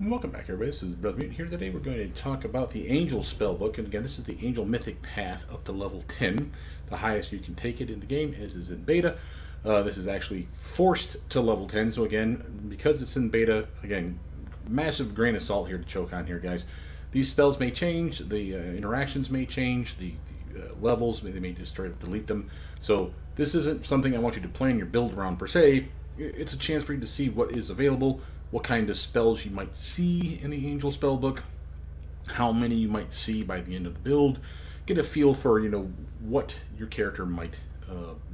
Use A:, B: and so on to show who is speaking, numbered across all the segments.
A: Welcome back, everybody. This is Brother Mutant here. Today we're going to talk about the Angel Spell Book. And again, this is the Angel Mythic Path up to level 10. The highest you can take it in the game is in beta. This is actually forced to level 10. So again, because it's in beta, again, massive grain of salt here to choke on here, guys. These spells may change. The interactions may change. The levels, they may just straight up delete them. So this isn't something I want you to plan your build around per se. It's a chance for you to see what is available, what kind of spells you might see in the Angel Spell Book, how many you might see by the end of the build, get a feel for, what your character might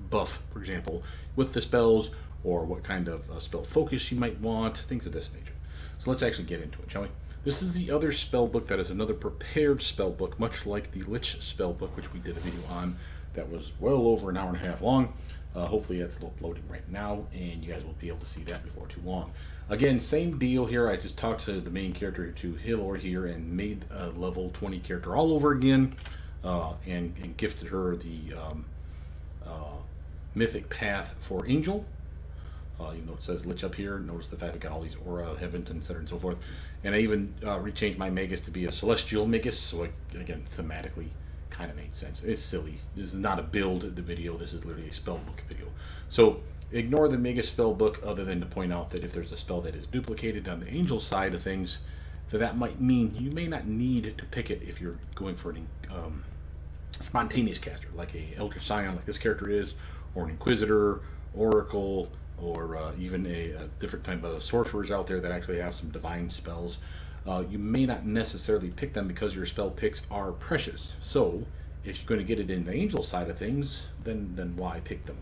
A: buff, for example, with the spells, or what kind of spell focus you might want, things of this nature. So let's actually get into it, shall we? This is the other spell book that is another prepared spell book, much like the Lich Spell Book, which we did a video on that was well over an hour and a half long. Hopefully that's uploading right now, and you guys will be able to see that before too long. Again, same deal here. I just talked to the main character, to Hilor here, and made a level 20 character all over again, and gifted her the Mythic Path for Angel. Even though it says Lich up here, notice the fact we got all these aura heavens and etc. and so forth. And I even rechanged my Magus to be a celestial Magus, so again, thematically kind of made sense. It's silly. This is not a build the video. This is literally a spell book video. So ignore the Magus spell book, other than to point out that if there's a spell that is duplicated on the Angel side of things, that might mean you may not need to pick it if you're going for an spontaneous caster, like a Eldritch Scion, like this character is, or an Inquisitor, Oracle, or even a different type of sorcerers out there that actually have some divine spells. You may not necessarily pick them because your spell picks are precious. So if you're going to get it in the Angel side of things, then why pick them?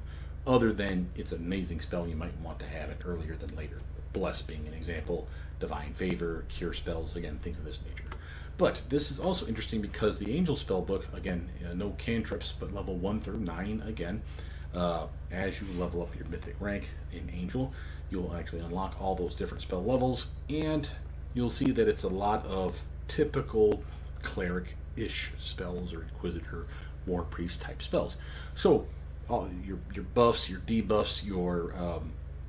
A: Other than it's an amazing spell, you might want to have it earlier than later. Bless being an example, Divine Favor, Cure spells, again, things of this nature. But this is also interesting because the Angel Spell Book, again, no cantrips, but level 1 through 9, again. As you level up your mythic rank in Angel, you'll actually unlock all those different spell levels, and you'll see that it's a lot of typical cleric-ish spells, or Inquisitor, War Priest type spells. So your buffs, your debuffs, your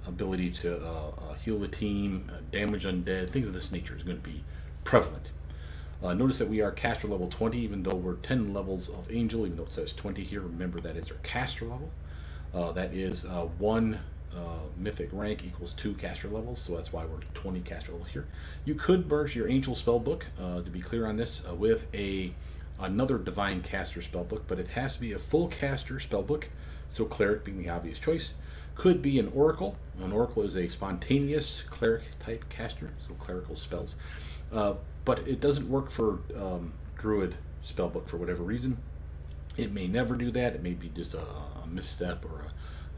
A: ability to heal the team, damage undead, things of this nature is going to be prevalent. Notice that we are caster level 20, even though we're 10 levels of Angel, even though it says 20 here. Remember, that is our caster level. That is 1 mythic rank equals 2 caster levels, so that's why we're 20 caster levels here. You could merge your Angel spell book, to be clear on this, with another divine caster spell book, but it has to be a full caster spell book, so Cleric being the obvious choice. Could be an Oracle. An Oracle is a spontaneous Cleric type caster, so clerical spells. But it doesn't work for Druid spellbook for whatever reason. It may never do that. It may be just a misstep or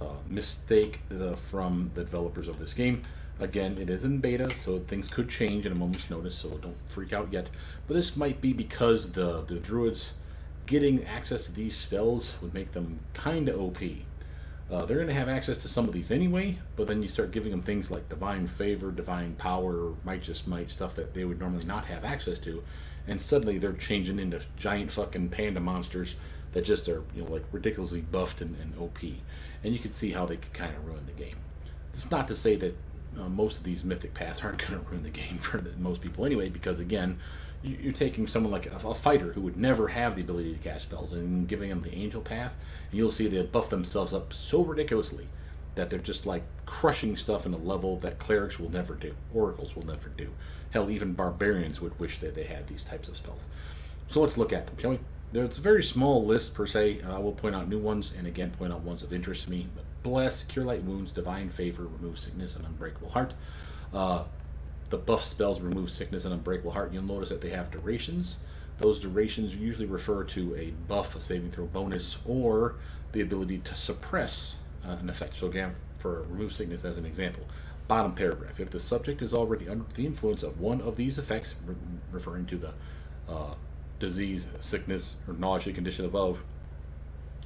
A: a mistake from the developers of this game. Again, it is in beta, so things could change in a moment's notice, so don't freak out yet. But this might be because the Druids getting access to these spells would make them kind of OP. They're going to have access to some of these anyway, but then you start giving them things like Divine Favor, Divine Power, Might Just Might, stuff that they would normally not have access to, and suddenly they're changing into giant fucking panda monsters that just are, like ridiculously buffed and OP. And you can see how they could kind of ruin the game. It's not to say that most of these Mythic Paths aren't going to ruin the game for most people anyway, because again, you're taking someone like a fighter who would never have the ability to cast spells and giving them the Angel Path, and you'll see they buff themselves up so ridiculously that they're just like crushing stuff in a level that clerics will never do, oracles will never do. Hell, even barbarians would wish that they had these types of spells. So let's look at them, shall we? It's a very small list per se. I will point out new ones, and again point out ones of interest to me. But Bless, Cure Light Wounds, Divine Favor, Remove Sickness, and Unbreakable Heart. The buff spells Remove Sickness and Unbreakable Heart. You'll notice that they have durations. Those durations usually refer to a buff, a saving throw bonus, or the ability to suppress an effect. So again, for Remove Sickness as an example, bottom paragraph, if the subject is already under the influence of one of these effects, referring to the disease, sickness, or nausea condition above,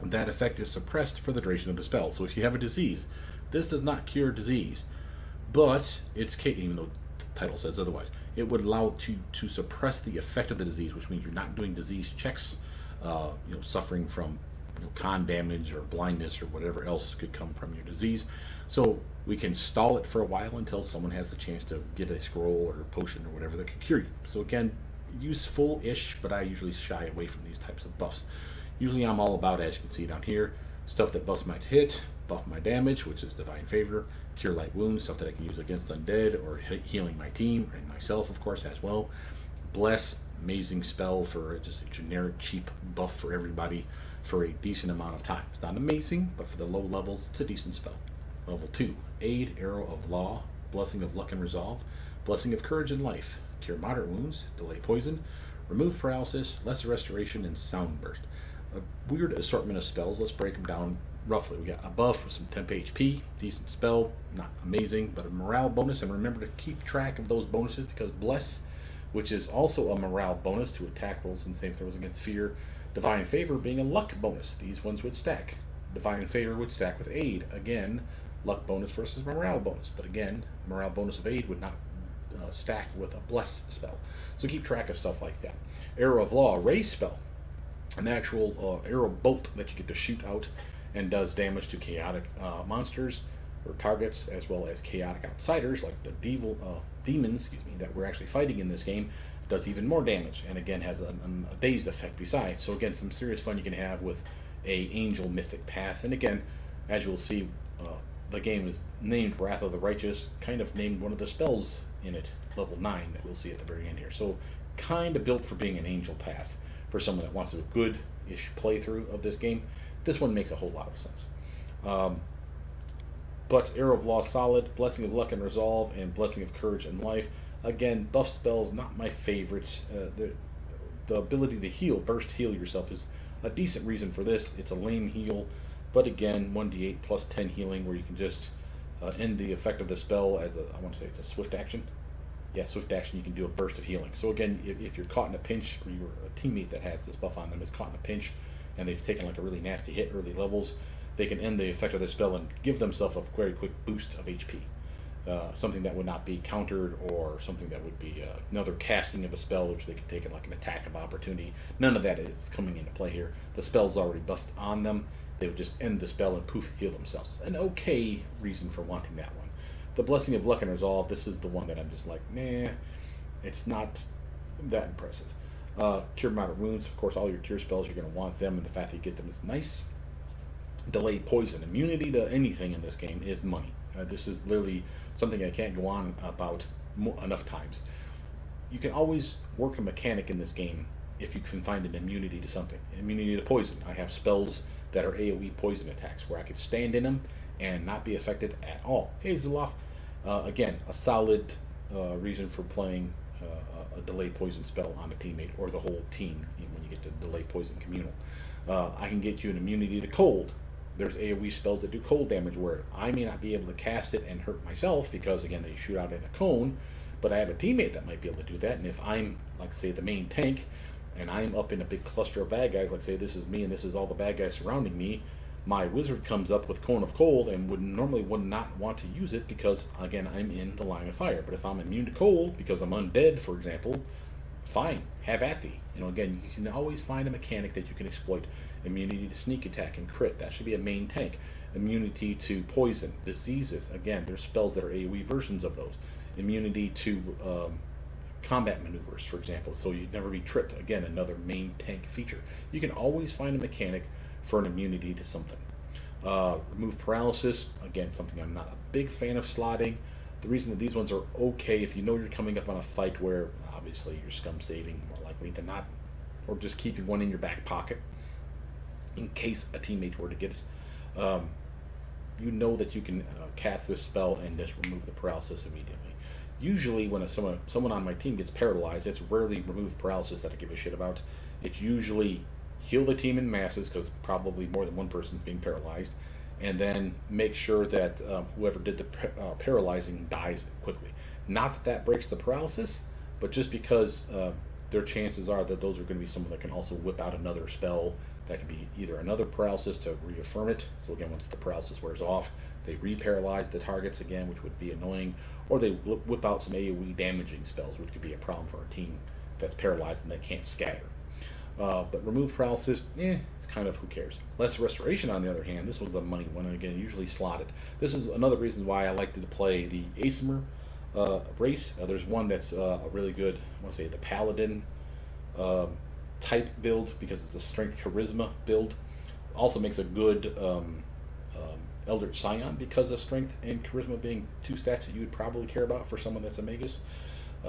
A: that effect is suppressed for the duration of the spell. So if you have a disease, this does not cure disease, but it's, even though the title says otherwise, it would allow to suppress the effect of the disease, which means you're not doing disease checks, suffering from con damage or blindness or whatever else could come from your disease. So we can stall it for a while until someone has a chance to get a scroll or a potion or whatever that could cure you. So again, useful-ish, but I usually shy away from these types of buffs. Usually I'm all about, as you can see down here, stuff that buffs my hit, buff my damage, which is Divine Favor, Cure Light Wounds, stuff that I can use against undead or healing my team and myself, of course, as well. Bless, amazing spell for just a generic cheap buff for everybody for a decent amount of time. It's not amazing, but for the low levels, it's a decent spell. Level 2, Aid, Arrow of Law, Blessing of Luck and Resolve, Blessing of Courage and Life, Cure Moderate Wounds, Delay Poison, Remove Paralysis, Lesser Restoration, and Sound Burst. A weird assortment of spells. Let's break them down roughly. We got a buff with some temp HP, decent spell, not amazing, but a morale bonus, and remember to keep track of those bonuses because Bless, which is also a morale bonus to attack rolls and save throws against fear, Divine Favor being a luck bonus. These ones would stack. Divine Favor would stack with Aid. Again, luck bonus versus morale bonus, but again, morale bonus of Aid would not stack with a Bless spell. So keep track of stuff like that. Arrow of Law, Raise spell, an actual arrow bolt that you get to shoot out and does damage to chaotic monsters or targets, as well as chaotic outsiders like the demons, that we're actually fighting in this game. Does even more damage, and again has a dazed effect besides. So again, some serious fun you can have with a Angel Mythic Path. And again, as you'll see, the game is named Wrath of the Righteous, kind of named one of the spells in it, level 9, that we'll see at the very end here. So kind of built for being an Angel Path for someone that wants a good-ish playthrough of this game. This one makes a whole lot of sense. But Arrow of Law solid, Blessing of Luck and Resolve, and Blessing of Courage and Life. Again, buff spells, not my favorite. The ability to heal, burst heal yourself, is a decent reason for this. It's a lame heal, but again, 1d8 plus 10 healing, where you can just end the effect of the spell as I want to say it's a swift action. Yeah, swift action, you can do a burst of healing. So again, if you're caught in a pinch, or you're a teammate that has this buff on them is caught in a pinch, and they've taken like a really nasty hit early levels, they can end the effect of the spell and give themselves a very quick boost of HP. Something that would not be countered, or something that would be another casting of a spell, which they could take it like an attack of opportunity. None of that is coming into play here. The spell's already buffed on them. They would just end the spell and poof, heal themselves. An okay reason for wanting that one. The Blessing of Luck and Resolve, this is the one that I'm just like, nah, it's not that impressive. Cure Moderate Wounds, of course, all your cure spells, you're going to want them, and the fact that you get them is nice. Delay Poison. Immunity to anything in this game is money. This is literally something I can't go on about enough times. You can always work a mechanic in this game if you can find an immunity to something. Immunity to poison. I have spells that are AoE poison attacks where I could stand in them and not be affected at all. Hey, Zoloff. Again, a solid reason for playing a delay poison spell on a teammate or the whole team when you get to delay poison communal. I can get you an immunity to cold. There's AoE spells that do cold damage where I may not be able to cast it and hurt myself because, again, they shoot out in a cone, but I have a teammate that might be able to do that. And if I'm, like, say, the main tank, and I'm up in a big cluster of bad guys, like, say, this is me and this is all the bad guys surrounding me, my wizard comes up with Cone of Cold and would not want to use it because, again, I'm in the line of fire. But if I'm immune to cold because I'm undead, for example, fine, have at thee. Again, you can always find a mechanic that you can exploit. Immunity to sneak attack and crit, that should be a main tank. Immunity to poison, diseases, again, there's spells that are AoE versions of those. Immunity to combat maneuvers, for example, so you'd never be tripped, again, another main tank feature. You can always find a mechanic for an immunity to something. Remove paralysis, again, something I'm not a big fan of slotting. The reason that these ones are okay if you know you're coming up on a fight where obviously you're scum saving more likely than not, or just keeping one in your back pocket in case a teammate were to get it. You know that you can cast this spell and just remove the paralysis immediately. Usually when someone on my team gets paralyzed, it's rarely remove paralysis that I give a shit about. It's usually heal the team in masses, because probably more than one person's being paralyzed, and then make sure that whoever did the paralyzing dies quickly. Not that that breaks the paralysis, but just because their chances are that those are going to be someone that can also whip out another spell that can be either another paralysis to reaffirm it. So again, once the paralysis wears off, they re-paralyze the targets again, which would be annoying, or they whip out some AoE damaging spells, which could be a problem for a team that's paralyzed and they can't scatter. But remove paralysis, it's kind of who cares. Less restoration, on the other hand, this one's a money one, and again, usually slotted. This is another reason why I like to play the Asymmer race. There's one that's a really good, I want to say the Paladin type build, because it's a strength charisma build. Also makes a good Eldritch Scion because of strength and charisma being two stats that you would probably care about for someone that's a Magus.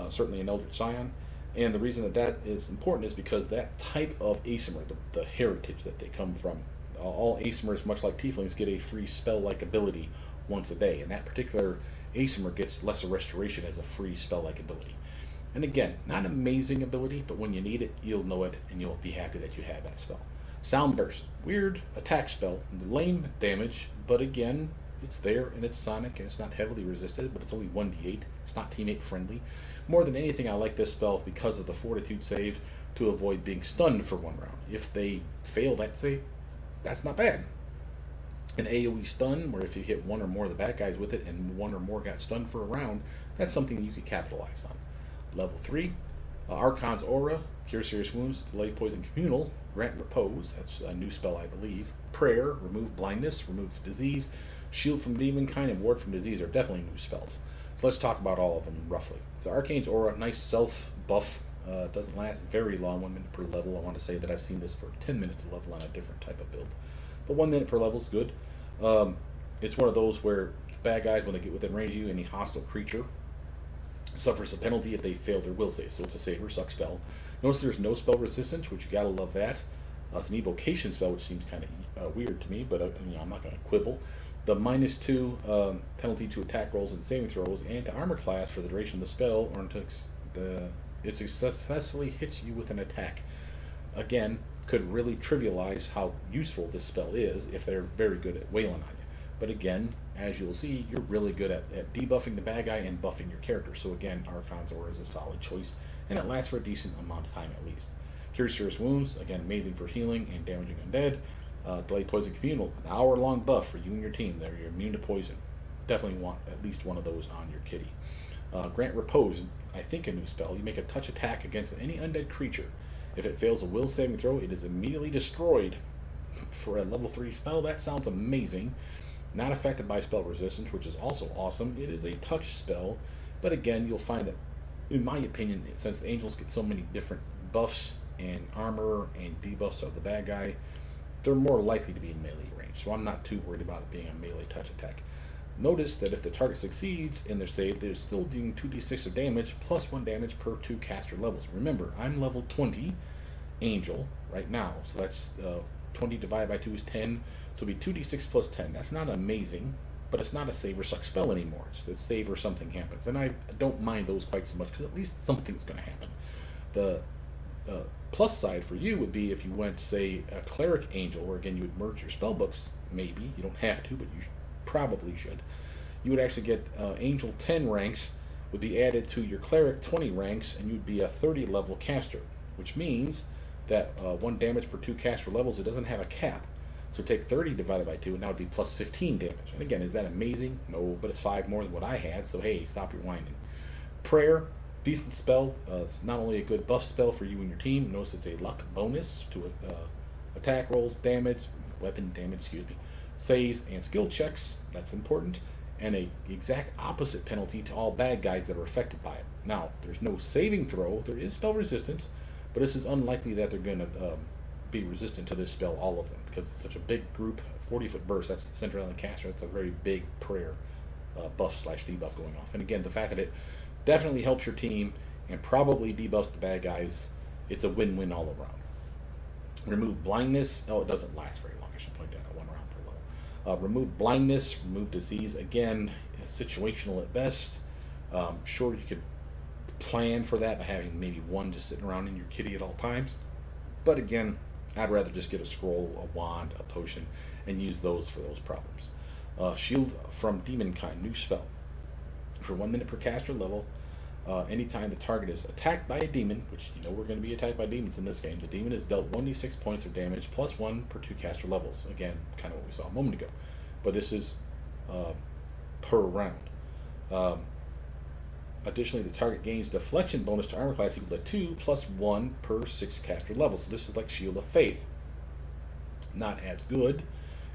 A: Certainly an Eldritch Scion. And the reason that that is important is because that type of Asymmer, the heritage that they come from, all Asymmers, much like Tieflings, get a free spell-like ability once a day. And that particular Asymmer gets Lesser Restoration as a free spell-like ability. And again, not an amazing ability, but when you need it, you'll know it, and you'll be happy that you have that spell. Sound Burst, weird attack spell, lame damage, but again, it's there, and it's sonic, and it's not heavily resisted, but it's only 1d8. It's not teammate friendly. More than anything, I like this spell because of the Fortitude save to avoid being stunned for 1 round. If they fail that save, that's not bad. An AoE stun, where if you hit 1 or more of the bad guys with it, and 1 or more got stunned for a round, that's something you could capitalize on. Level 3, Archon's Aura, Cure Serious Wounds, Delay Poison Communal, Grant Repose, that's a new spell I believe. Prayer, remove Blindness, remove Disease, Shield from Demonkind, and Ward from Disease are definitely new spells. So let's talk about all of them roughly. So Arcane's Aura, nice self buff, doesn't last very long, 1 minute per level. I want to say that I've seen this for 10 minutes a level on a different type of build. But 1 minute per level is good. It's one of those where bad guys, when they get within range of you, any hostile creature suffers a penalty if they fail their will save. So it's a save or suck spell. Notice there's no spell resistance, which you gotta love that. It's an evocation spell, which seems kind of weird to me, but I'm not going to quibble. The -2 penalty to attack rolls and saving throws, and to armor class for the duration of the spell, or until it successfully hits you with an attack. Again, could really trivialize how useful this spell is if they're very good at wailing on you. But again, as you'll see, you're really good at debuffing the bad guy and buffing your character. So again, Archon's Aura is a solid choice, and it lasts for a decent amount of time at least. Cure Serious Wounds, again, amazing for healing and damaging undead. Delay Poison Communal, an hour-long buff for you and your team. You're immune to poison. Definitely want at least one of those on your kitty. Grant Repose, I think a new spell. You make a touch attack against any undead creature. If it fails a will saving throw, it is immediately destroyed. For a level 3 spell, that sounds amazing. Not affected by spell resistance, which is also awesome. It is a touch spell, but again, you'll find that, in my opinion, since the angels get so many different buffs and armor and debuffs of the bad guy, they're more likely to be in melee range. So I'm not too worried about it being a melee touch attack. Notice that if the target succeeds in their save, they're still doing 2d6 of damage plus 1 damage per 2 caster levels. Remember, I'm level 20 angel right now, so that's 20 divided by 2 is 10, so it'll be 2d6 plus 10. That's not amazing, but it's not a save or suck spell anymore. It's a save or something happens, and I don't mind those quite so much because at least something's going to happen. The plus side for you would be if you went, say, a Cleric Angel, where again you would merge your spell books, maybe. You don't have to, but you probably should. You would actually get Angel 10 ranks would be added to your Cleric 20 ranks, and you'd be a 30 level caster, which means that 1 damage per 2 caster levels, it doesn't have a cap. So take 30 divided by 2, and that would be plus 15 damage. And again, is that amazing? No, but it's 5 more than what I had, so hey, stop your whining. Prayer, decent spell. It's not only a good buff spell for you and your team. Notice it's a luck bonus to attack rolls, damage, weapon damage, excuse me, saves, and skill checks. That's important. And a exact opposite penalty to all bad guys that are affected by it. Now, there's no saving throw. There is spell resistance, but this is unlikely that they're going to be resistant to this spell, all of them, because it's such a big group, 40-foot burst. That's the center of the caster. That's a very big prayer buff / debuff going off. And again, the fact that it definitely helps your team and probably debuffs the bad guys, it's a win-win all around. Remove Blindness. Oh, it doesn't last very long. I should point that out, 1 round per level. Remove Blindness, remove Disease. Again, situational at best. Sure, you could plan for that by having maybe 1 just sitting around in your kitty at all times. But again, I'd rather just get a scroll, a wand, a potion, and use those for those problems. Shield from Demonkind, new spell. For 1 minute per caster level, anytime the target is attacked by a demon, which you know we're going to be attacked by demons in this game, the demon is dealt 1d6 points of damage plus 1 per 2 caster levels. Again, kind of what we saw a moment ago. But this is per round. Additionally, the target gains deflection bonus to armor class equal to 2 plus 1 per 6 caster level. So this is like Shield of Faith. Not as good.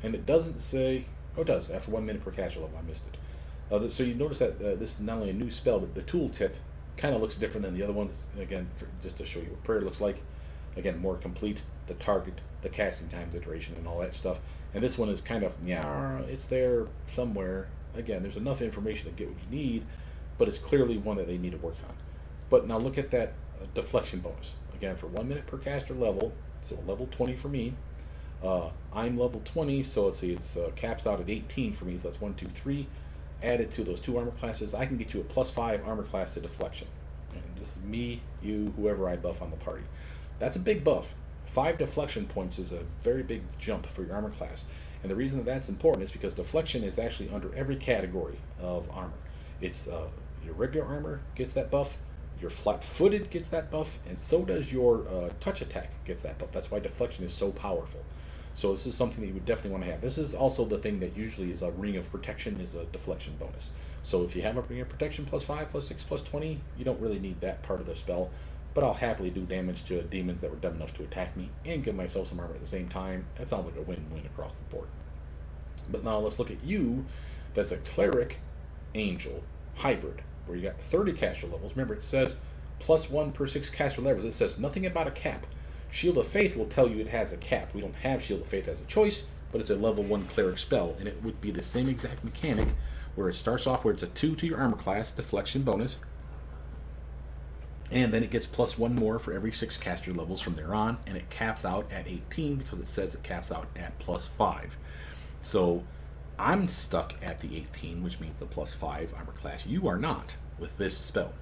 A: And it doesn't say... Oh, it does. After 1 minute per caster level. I missed it. So you notice that this is not only a new spell, but the tooltip kind of looks different than the other ones. Again, just to show you what prayer looks like. Again, more complete. The target, the casting time, the duration, and all that stuff. And this one is kind of, yeah, it's there somewhere. Again, there's enough information to get what you need, but it's clearly one that they need to work on. But now look at that deflection bonus. Again, for 1 minute per caster level, so level 20 for me. I'm level 20, so let's see, it's caps out at 18 for me, so that's 1, 2, 3. Added to those 2 armor classes, I can get you a +5 armor class to deflection. And this is me, you, whoever I buff on the party. That's a big buff. 5 deflection points is a very big jump for your armor class. And the reason that that's important is because deflection is actually under every category of armor. It's your regular armor gets that buff, your flat-footed gets that buff, and so does your touch attack gets that buff. That's why deflection is so powerful. So this is something that you would definitely want to have. This is also the thing that usually is a Ring of Protection, is a deflection bonus. So if you have a Ring of Protection +5, +6, +20, you don't really need that part of the spell. But I'll happily do damage to demons that were dumb enough to attack me and give myself some armor at the same time. That sounds like a win-win across the board. But now let's look at you. That's a Cleric Angel hybrid, where you got 30 caster levels. Remember, it says +1 per 6 caster levels. It says nothing about a cap. Shield of Faith will tell you it has a cap. We don't have Shield of Faith as a choice, but it's a level 1 Cleric spell, and it would be the same exact mechanic, where it starts off where it's a 2 to your armor class, deflection bonus, and then it gets +1 more for every 6 caster levels from there on, and it caps out at 18 because it says it caps out at +5. So I'm stuck at the 18, which means the +5 armor class. You are not with this spell.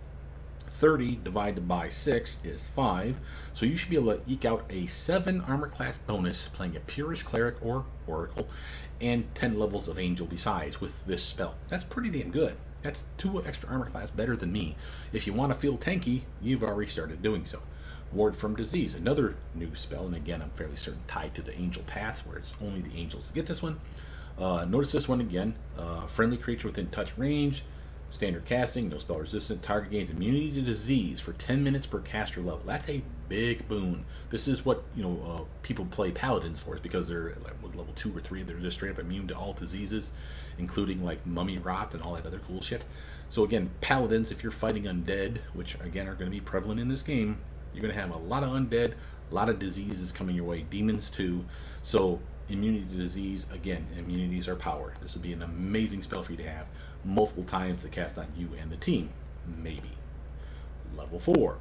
A: 30 divided by 6 is 5, so you should be able to eke out a 7 armor class bonus playing a Purist Cleric or Oracle, and 10 levels of Angel besides with this spell. That's pretty damn good. That's 2 extra armor class better than me. If you want to feel tanky, you've already started doing so. Ward from Disease, another new spell, and again, I'm fairly certain tied to the Angel Paths, where it's only the angels that get this one. Notice this one again. Friendly creature within touch range, standard casting, no spell resistant, target gains immunity to disease for 10 minutes per caster level. That's a big boon. This is what people play paladins for, is because they're like level 2 or 3, they're just straight up immune to all diseases, including like mummy rot and all that other cool shit. So again, paladins, if you're fighting undead, which again are going to be prevalent in this game, you're going to have a lot of undead, a lot of diseases coming your way, demons too. So immunity to disease, again, immunities are power. This would be an amazing spell for you to have multiple times to cast on you and the team, maybe. Level 4,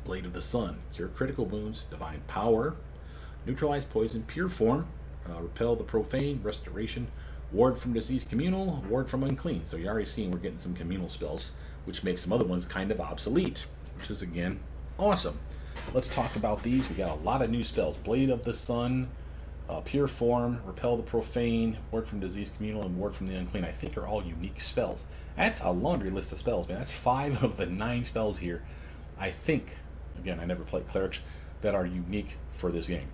A: Blade of the Sun, cure critical wounds, divine power, neutralize poison, pure form, repel the profane, restoration, ward from disease, communal, ward from unclean. So you're already seeing we're getting some communal spells, which makes some other ones kind of obsolete, which is again awesome. Let's talk about these. We got a lot of new spells. Blade of the Sun, pure form, repel the profane, ward from disease, communal, and ward from the unclean. I think are all unique spells. That's a laundry list of spells, man. That's 5 of the 9 spells here. I think, again, I never played clerics, that are unique for this game.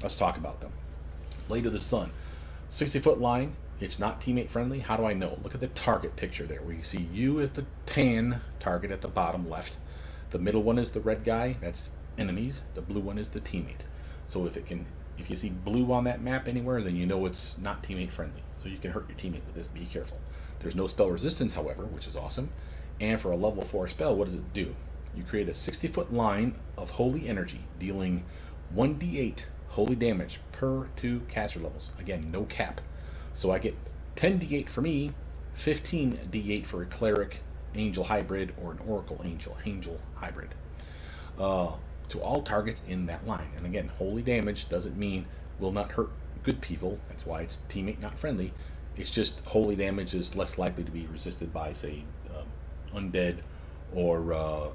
A: Let's talk about them. Blade of the Sun, 60-foot line. It's not teammate friendly. How do I know? Look at the target picture there, where you see you as the tan target at the bottom left. The middle one is the red guy. That's enemies. The blue one is the teammate. So if you see blue on that map anywhere, then you know it's not teammate friendly. So you can hurt your teammate with this. Be careful. There's no spell resistance, however, which is awesome. And for a level 4 spell, what does it do? You create a 60-foot line of holy energy, dealing 1d8 holy damage per 2 caster levels. Again, no cap. So I get 10d8 for me, 15d8 for a Cleric Angel hybrid or an Oracle Angel hybrid. To all targets in that line. And again, holy damage doesn't mean will not hurt good people. That's why it's teammate not friendly. It's just holy damage is less likely to be resisted by, say, undead or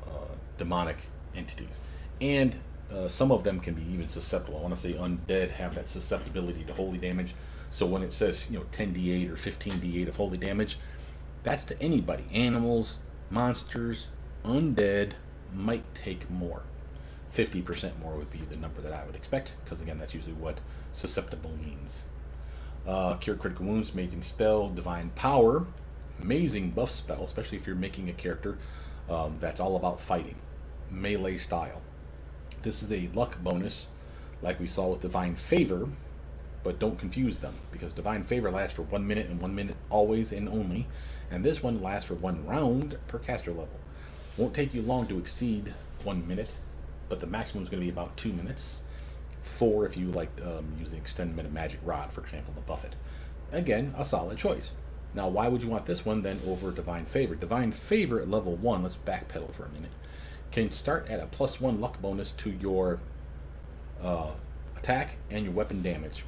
A: demonic entities. And some of them can be even susceptible. I want to say undead have that susceptibility to holy damage. So when it says 10d8 or 15d8 of holy damage, that's to anybody. Animals, monsters, undead might take more. 50% more would be the number that I would expect, because again, that's usually what susceptible means. Cure critical wounds, amazing spell, divine power, amazing buff spell, especially if you're making a character that's all about fighting, melee style. This is a luck bonus, like we saw with Divine Favor, but don't confuse them, because Divine Favor lasts for 1 minute and 1 minute always and only, and this one lasts for 1 round per caster level. Won't take you long to exceed 1 minute, but the maximum is going to be about 2 minutes. 4 if you like using Extend Minute Magic Rod, for example, to buff it. Again, a solid choice. Now, why would you want this one then over Divine Favor? Divine Favor at level 1, let's backpedal for a minute, can start at a +1 luck bonus to your attack and your weapon damage.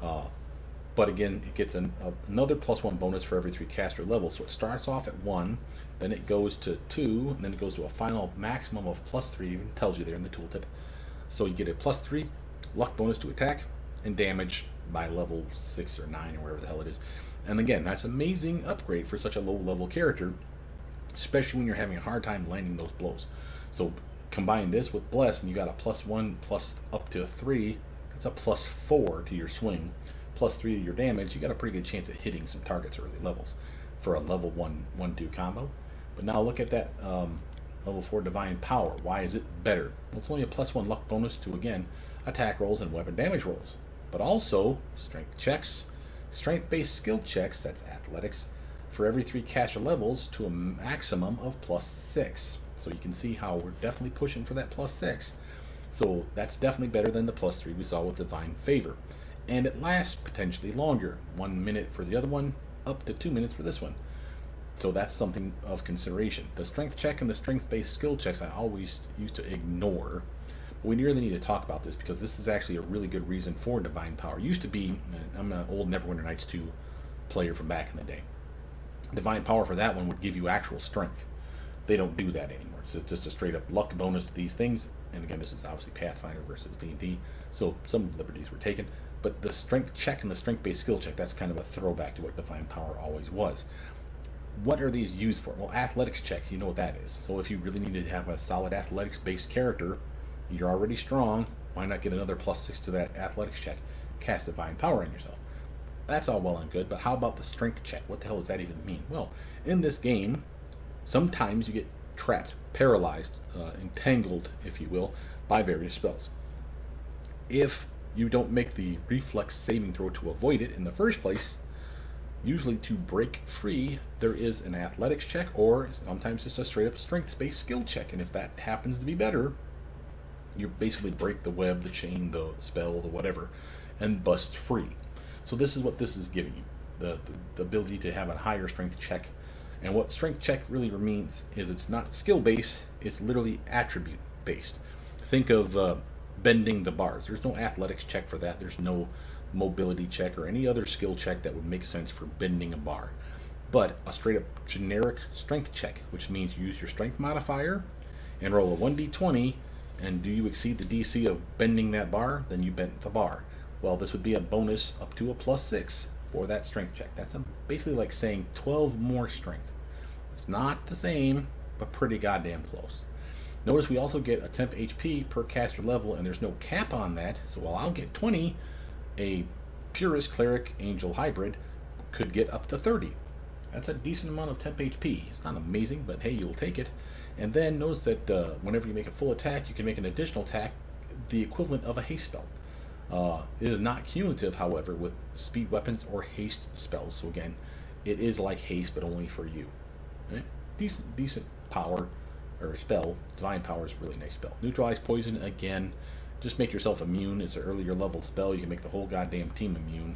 A: But again, it gets another +1 bonus for every 3 caster levels. So it starts off at 1, then it goes to 2, and then it goes to a final maximum of +3. Even tells you there in the tooltip. So you get a +3 luck bonus to attack and damage by level 6 or 9 or whatever the hell it is. And again, that's an amazing upgrade for such a low level character, especially when you're having a hard time landing those blows. So combine this with Bless, and you got a +1 plus up to 3. That's a +4 to your swing, +3 to your damage. You got a pretty good chance at hitting some targets early levels for a level 1/2 combo. But now look at that level 4 Divine Power. Why is it better? Well, it's only a +1 luck bonus to, again, attack rolls and weapon damage rolls, but also strength checks, strength-based skill checks, that's athletics, for every 3 caster levels to a maximum of +6. So you can see how we're definitely pushing for that +6. So that's definitely better than the +3 we saw with Divine Favor. And it lasts potentially longer. 1 minute for the other one, up to 2 minutes for this one. So that's something of consideration. The strength check and the strength-based skill checks I always used to ignore. But we really need to talk about this, because this is actually a really good reason for Divine Power. It used to be, I'm an old Neverwinter Nights 2 player from back in the day. Divine Power for that one would give you actual strength. They don't do that anymore. It's just a straight up luck bonus to these things. And again, this is obviously Pathfinder versus D&D, so some liberties were taken. But the strength check and the strength-based skill check, that's kind of a throwback to what Divine Power always was. What are these used for? Well, athletics check, you know what that is. So if you really need to have a solid athletics-based character, you're already strong, why not get another +6 to that athletics check? Cast Divine Power on yourself. That's all well and good, but how about the strength check? What the hell does that even mean? Well, in this game, sometimes you get trapped, paralyzed, entangled, if you will, by various spells. If you don't make the reflex saving throw to avoid it in the first place, usually to break free, there is an athletics check, or sometimes just a straight up strength-based skill check. And if that happens to be better, you basically break the web, the chain, the spell, the whatever, and bust free. So this is what this is giving you, the ability to have a higher strength check. And what strength check really means is it's not skill-based, it's literally attribute-based. Think of bending the bars. There's no athletics check for that. There's no mobility check or any other skill check that would make sense for bending a bar. But a straight-up generic strength check, which means you use your strength modifier and roll a 1d20, and do you exceed the DC of bending that bar, then you bent the bar. Well, this would be a bonus up to a +6 for that strength check. That's basically like saying 12 more strength. It's not the same, but pretty goddamn close. Notice we also get a temp HP per caster level, and there's no cap on that. So while I'll get 20, a Purist Cleric Angel hybrid could get up to 30. That's a decent amount of temp HP. It's not amazing, but hey, you'll take it. And then notice that whenever you make a full attack, you can make an additional attack, the equivalent of a haste spell. It is not cumulative, however, with speed weapons or haste spells. So again, it is like haste, but only for you. Right? Decent power or spell. Divine Power is a really nice spell. Neutralize poison, again, just make yourself immune. It's an earlier level spell. You can make the whole goddamn team immune.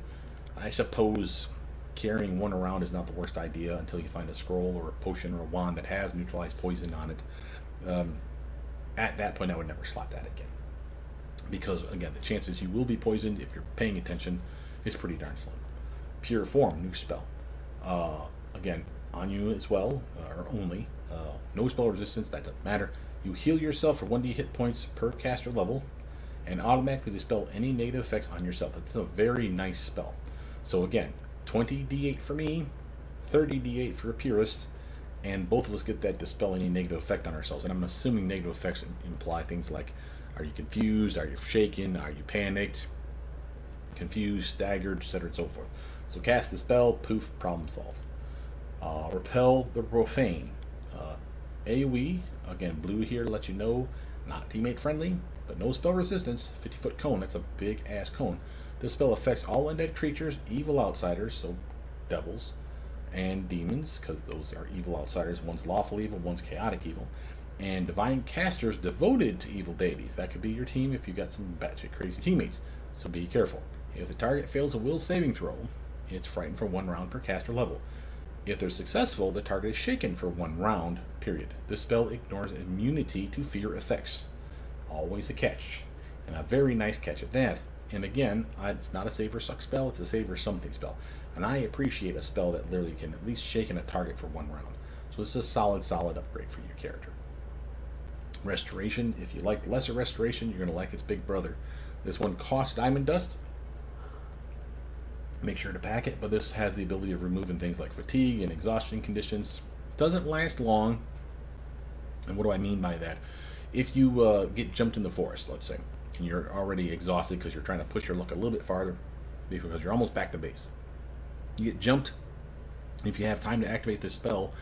A: I suppose carrying one around is not the worst idea until you find a scroll or a potion or a wand that has neutralized poison on it. At that point, I would never slot that again, because again, the chances you will be poisoned, if you're paying attention, is pretty darn slim. Pure Form, new spell. Again, on you as well, or only. No spell resistance, that doesn't matter. You heal yourself for 1d hit points per caster level, and automatically dispel any negative effects on yourself. It's a very nice spell. So again, 20d8 for me, 30d8 for a Purist, and both of us get that dispel any negative effect on ourselves. And I'm assuming negative effects imply things like, are you confused, are you shaken, are you panicked, confused, staggered, etc. and so forth. So cast the spell, poof, problem solved. Repel the Profane. AoE, again, blue here to let you know, not teammate friendly, but no spell resistance. 50-foot cone, that's a big ass cone. This spell affects all undead creatures, evil outsiders, so devils, and demons, because those are evil outsiders. One's lawful evil, one's chaotic evil. And divine casters devoted to evil deities. That could be your team if you got some batshit crazy teammates, so be careful. If the target fails a will saving throw, it's frightened for 1 round per caster level. If they're successful, the target is shaken for 1 round, period. This spell ignores immunity to fear effects. Always a catch. And a very nice catch at that. And again, it's not a save or suck spell, it's a save or something spell. And I appreciate a spell that literally can at least shake in a target for 1 round. So this is a solid upgrade for your character. Restoration, if you like lesser restoration, you're going to like its big brother. This one costs diamond dust. Make sure to pack it, but this has the ability of removing things like fatigue and exhaustion conditions. Doesn't last long. And what do I mean by that? If you get jumped in the forest, let's say, and you're already exhausted because you're trying to push your luck a little bit farther because you're almost back to base. You get jumped. If you have time to activate this spell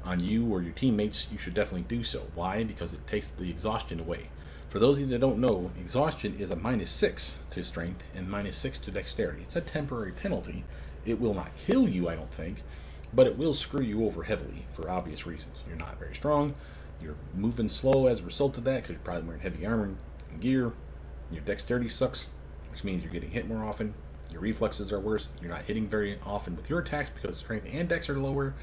A: on you or your teammates, you should definitely do so. Why? Because it takes the exhaustion away. For those of you that don't know, exhaustion is a -6 to strength and -6 to dexterity. It's a temporary penalty. It will not kill you, I don't think, but it will screw you over heavily for obvious reasons. You're not very strong. You're moving slow as a result of that because you're probably wearing heavy armor and gear. Your dexterity sucks, which means you're getting hit more often. Your reflexes are worse. You're not hitting very often with your attacks because strength and dex are lower.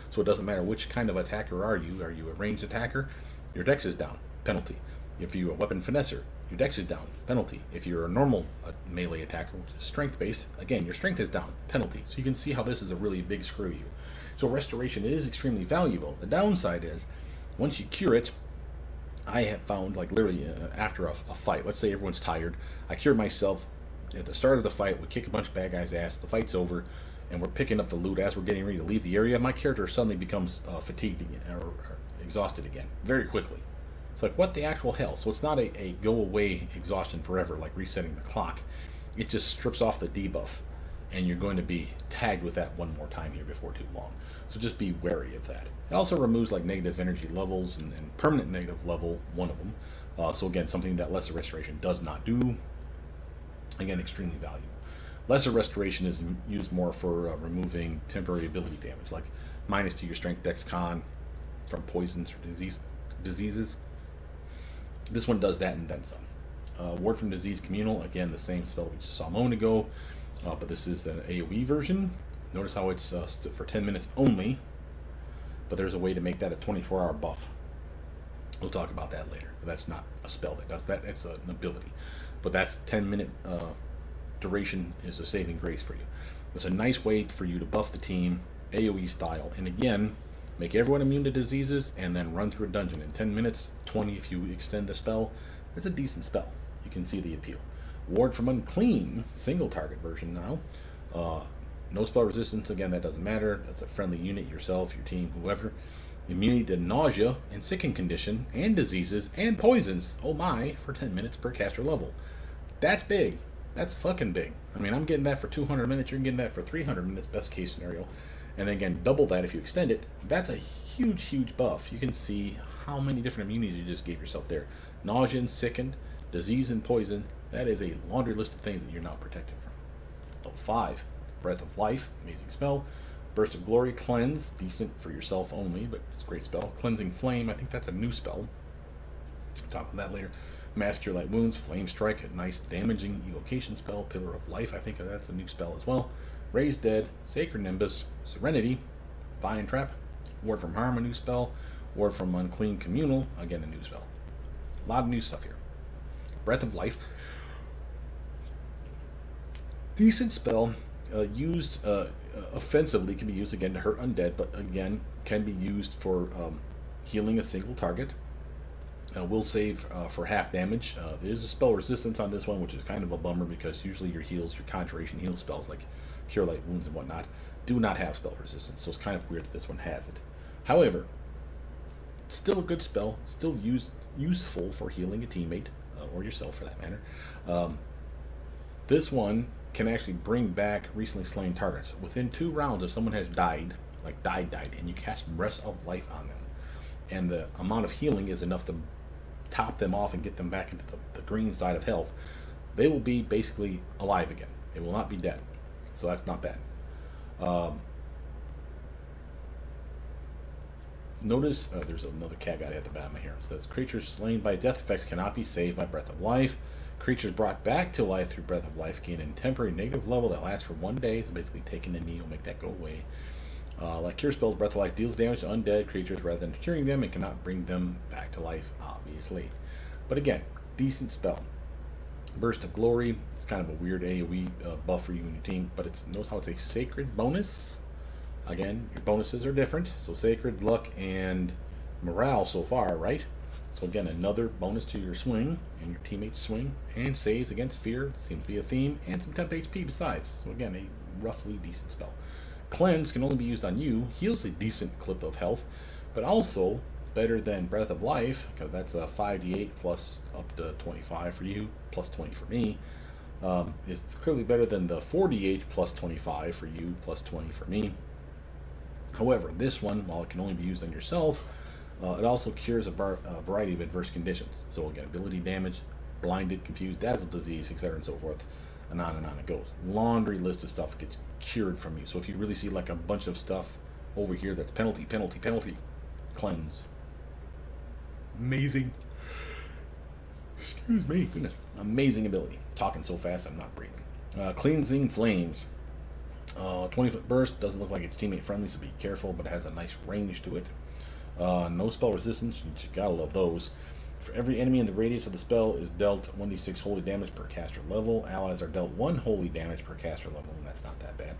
A: So it doesn't matter which kind of attacker are you. Are you a ranged attacker? Your dex is down. Penalty. If you're a weapon finesser, your dex is down. Penalty. If you're a normal melee attacker, which is strength-based, again, your strength is down. Penalty. So you can see how this is a really big screw you. So restoration is extremely valuable. The downside is, once you cure it, I have found, like literally after a fight, let's say everyone's tired, I cured myself at the start of the fight, we kick a bunch of bad guys' ass, the fight's over, and we're picking up the loot as we're getting ready to leave the area, my character suddenly becomes fatigued again, or exhausted again, very quickly. It's like, what the actual hell? So it's not a go-away exhaustion forever, like resetting the clock. It just strips off the debuff, and you're going to be tagged with that 1 more time here before too long. So just be wary of that. It also removes like negative energy levels and permanent negative level, 1 of them. So again, something that lesser restoration does not do. Again, extremely valuable. Lesser restoration is used more for removing temporary ability damage, like minus to your strength, dex, con, from poisons or diseases. This one does that and then some. Ward from Disease Communal, again, the same spell we just saw a moment ago, but this is an AoE version. Notice how it's for 10 minutes only, but there's a way to make that a 24-hour buff. We'll talk about that later, but that's not a spell that does that. It's an ability. But that's 10-minute duration is a saving grace for you. It's a nice way for you to buff the team, AoE style, and again, make everyone immune to diseases, and then run through a dungeon in 10 minutes, 20 if you extend the spell. It's a decent spell. You can see the appeal. Ward from Unclean, single target version now. No spell resistance, again, that doesn't matter. That's a friendly unit, yourself, your team, whoever. Immunity to nausea and sickened condition, and diseases, and poisons, oh my, for 10 minutes per caster level. That's big. That's fucking big. I mean, I'm getting that for 200 minutes, you're getting that for 300 minutes, best case scenario. And again, double that if you extend it. That's a huge buff. You can see how many different immunities you just gave yourself there. Nausea and sickened, disease and poison. That is a laundry list of things that you're now protected from. Level 5, Breath of Life, amazing spell. Burst of Glory, Cleanse, decent for yourself only, but it's a great spell. Cleansing Flame, I think that's a new spell. I'll talk about that later. Mask Cure Light Wounds, Flame Strike, a nice damaging evocation spell. Pillar of Life, I think that's a new spell as well. Raise Dead, Sacred Nimbus, Serenity, Vine Trap, Ward from Harm, a new spell. Ward from Unclean Communal, again a new spell. A lot of new stuff here. Breath of Life, decent spell. Used offensively, can be used again to hurt undead, but again can be used for healing a single target. Will save for half damage. There is a spell resistance on this one, which is kind of a bummer because usually your heals, your conjuration heal spells like Cure Light Wounds and whatnot, do not have spell resistance, so it's kind of weird that this one has it. However, it's still a good spell, still useful for healing a teammate, or yourself for that matter. This one can actually bring back recently slain targets. Within 2 rounds, if someone has died, like died, and you cast Breath of Life on them, and the amount of healing is enough to top them off and get them back into the green side of health, they will be basically alive again. They will not be dead. So that's not bad. Notice there's another caveat at the bottom here. It says creatures slain by death effects cannot be saved by Breath of Life. Creatures brought back to life through Breath of Life gain a temporary negative level that lasts for 1 day. So basically taking a knee will make that go away. Like Cure Spells, Breath of Life deals damage to undead creatures rather than curing them and cannot bring them back to life, obviously. But again, decent spell. Burst of Glory, it's kind of a weird AoE buff for you and your team, but notice how it's a sacred bonus. Again, your bonuses are different, so sacred, luck, and morale so far, right? So again, another bonus to your swing and your teammates' swing, and saves against fear, seems to be a theme, and some temp HP besides. So again, a roughly decent spell. Cleanse can only be used on you, heals a decent clip of health, but also better than Breath of Life, because that's a 5d8 plus up to 25 for you, plus 20 for me. It's clearly better than the 4d8 plus 25 for you, plus 20 for me. However, this one, while it can only be used on yourself, it also cures a variety of adverse conditions. So again, ability damage, blinded, confused, dazzled disease, etc. and so forth, and on it goes. Laundry list of stuff gets cured from you. So if you really see like a bunch of stuff over here that's penalty, penalty, penalty, cleanse. Amazing. Excuse me, goodness. Amazing ability. Talking so fast I'm not breathing. Cleansing Flames. 20-foot burst, doesn't look like it's teammate friendly, so be careful, but it has a nice range to it. No spell resistance, you gotta love those. For every enemy in the radius of the spell is dealt 1d6 holy damage per caster level. Allies are dealt 1 holy damage per caster level, and that's not that bad.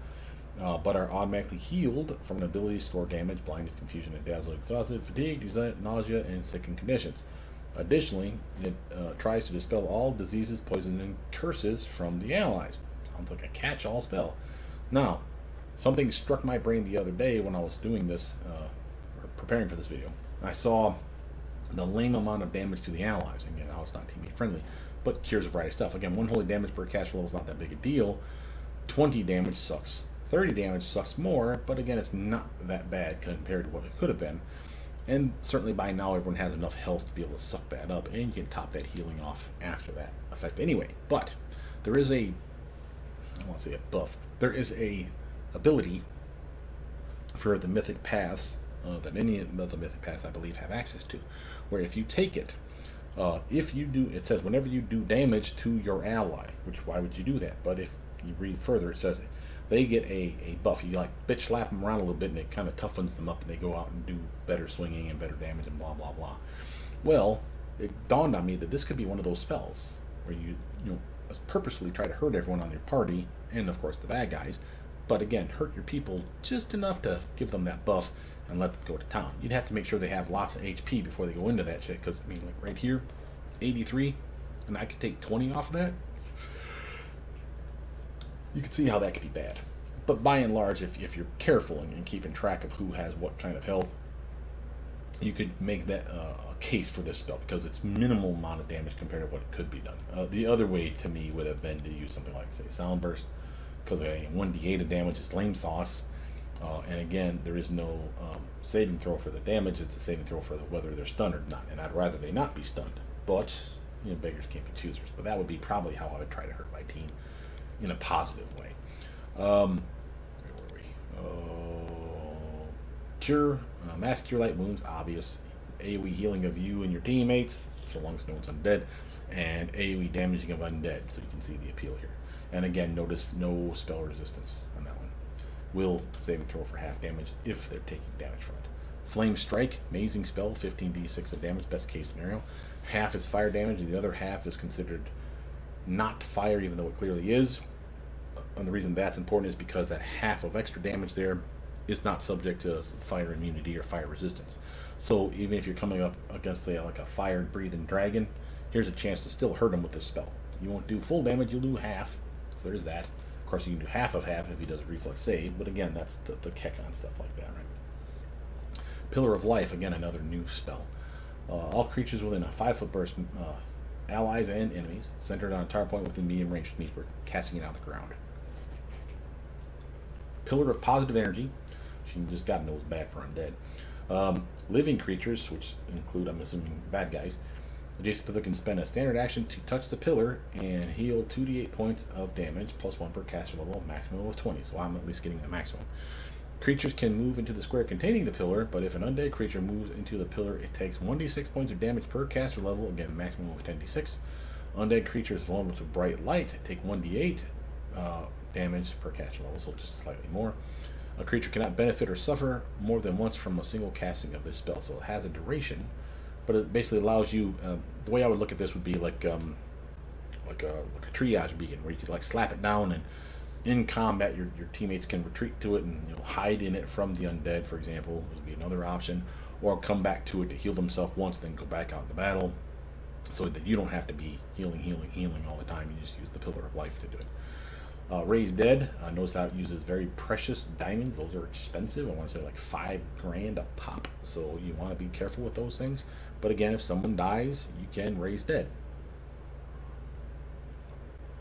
A: But are automatically healed from an ability to score damage, blindness, confusion, and dazzle, exhausted, fatigue, nausea, and sickened conditions. Additionally, it tries to dispel all diseases, poison, and curses from the allies. Sounds like a catch-all spell. Now, something struck my brain the other day when I was doing this, or preparing for this video. I saw the lame amount of damage to the allies. Again, how it's not teammate friendly, but cures a variety of stuff. Again, 1 holy damage per caster level is not that big a deal. 20 damage sucks. 30 damage sucks more, but again, it's not that bad compared to what it could have been. And certainly by now, everyone has enough health to be able to suck that up, and you can top that healing off after that effect anyway. But there is a, I want to say a buff, there is a ability for the Mythic Paths that any of the Mythic Paths, I believe, have access to, where if you take it, if you do, it says whenever you do damage to your ally, which why would you do that? But if you read further, it says they get a buff. You like bitch slap them around a little bit, and it kind of toughens them up, and they go out and do better swinging and better damage and blah blah blah. Well, it dawned on me that this could be one of those spells where you purposefully try to hurt everyone on your party, and of course the bad guys, but again, hurt your people just enough to give them that buff and let them go to town. You'd have to make sure they have lots of HP before they go into that shit, because I mean, like right here, 83, and I could take 20 off of that. You can see how that could be bad. But by and large, if you're careful and keeping track of who has what kind of health, you could make that a case for this spell, because it's minimal amount of damage compared to what could be done. The other way to me would have been to use something like, say, Sound Burst, because 1d8 of damage is lame sauce. And again, there is no saving throw for the damage. It's a saving throw for whether they're stunned or not. And I'd rather they not be stunned. But, beggars can't be choosers. But that would be probably how I would try to hurt my team in a positive way. Where were we? Cure, mass cure light wounds, obvious. AoE healing of you and your teammates, so long as no one's undead. And AoE damaging of undead, so you can see the appeal here. And again, notice no spell resistance on that one. Will saving throw for half damage if they're taking damage from it. Flame Strike, amazing spell, 15d6 of damage, best case scenario. Half is fire damage, and the other half is considered not fire, even though it clearly is. And the reason that's important is because that half of extra damage there is not subject to fire immunity or fire resistance. So even if you're coming up against, say, like a fire-breathing dragon, here's a chance to still hurt him with this spell. You won't do full damage, you'll do half. So there's that. Of course, you can do half of half if he does a reflex save, but again, that's the kick on stuff like that, right? Pillar of Life, again, another new spell. All creatures within a 5-foot burst, allies and enemies, centered on a target point within medium range, which means we're casting it on the ground. Pillar of Positive Energy, she just got knows bad for undead. Living creatures, which include, I'm assuming, bad guys. Adjacent pillar can spend a standard action to touch the pillar and heal 2d8 points of damage, plus 1 per caster level, maximum of 20. So I'm at least getting the maximum. Creatures can move into the square containing the pillar, but if an undead creature moves into the pillar, it takes 1d6 points of damage per caster level, again, maximum of 10d6. Undead creatures vulnerable to bright light take 1d8 damage per caster level, so just slightly more. A creature cannot benefit or suffer more than once from a single casting of this spell, so it has a duration, but it basically allows you. The way I would look at this would be like a triage beacon, where you could like slap it down, and in combat your teammates can retreat to it and hide in it from the undead, for example. Would be another option, or come back to it to heal themselves once, then go back out into battle, so that you don't have to be healing all the time. You just use the Pillar of Life to do it. Raise Dead, notice how it uses very precious diamonds. Those are expensive. I want to say like $5,000 a pop, so you want to be careful with those things. But again, if someone dies, you can raise dead.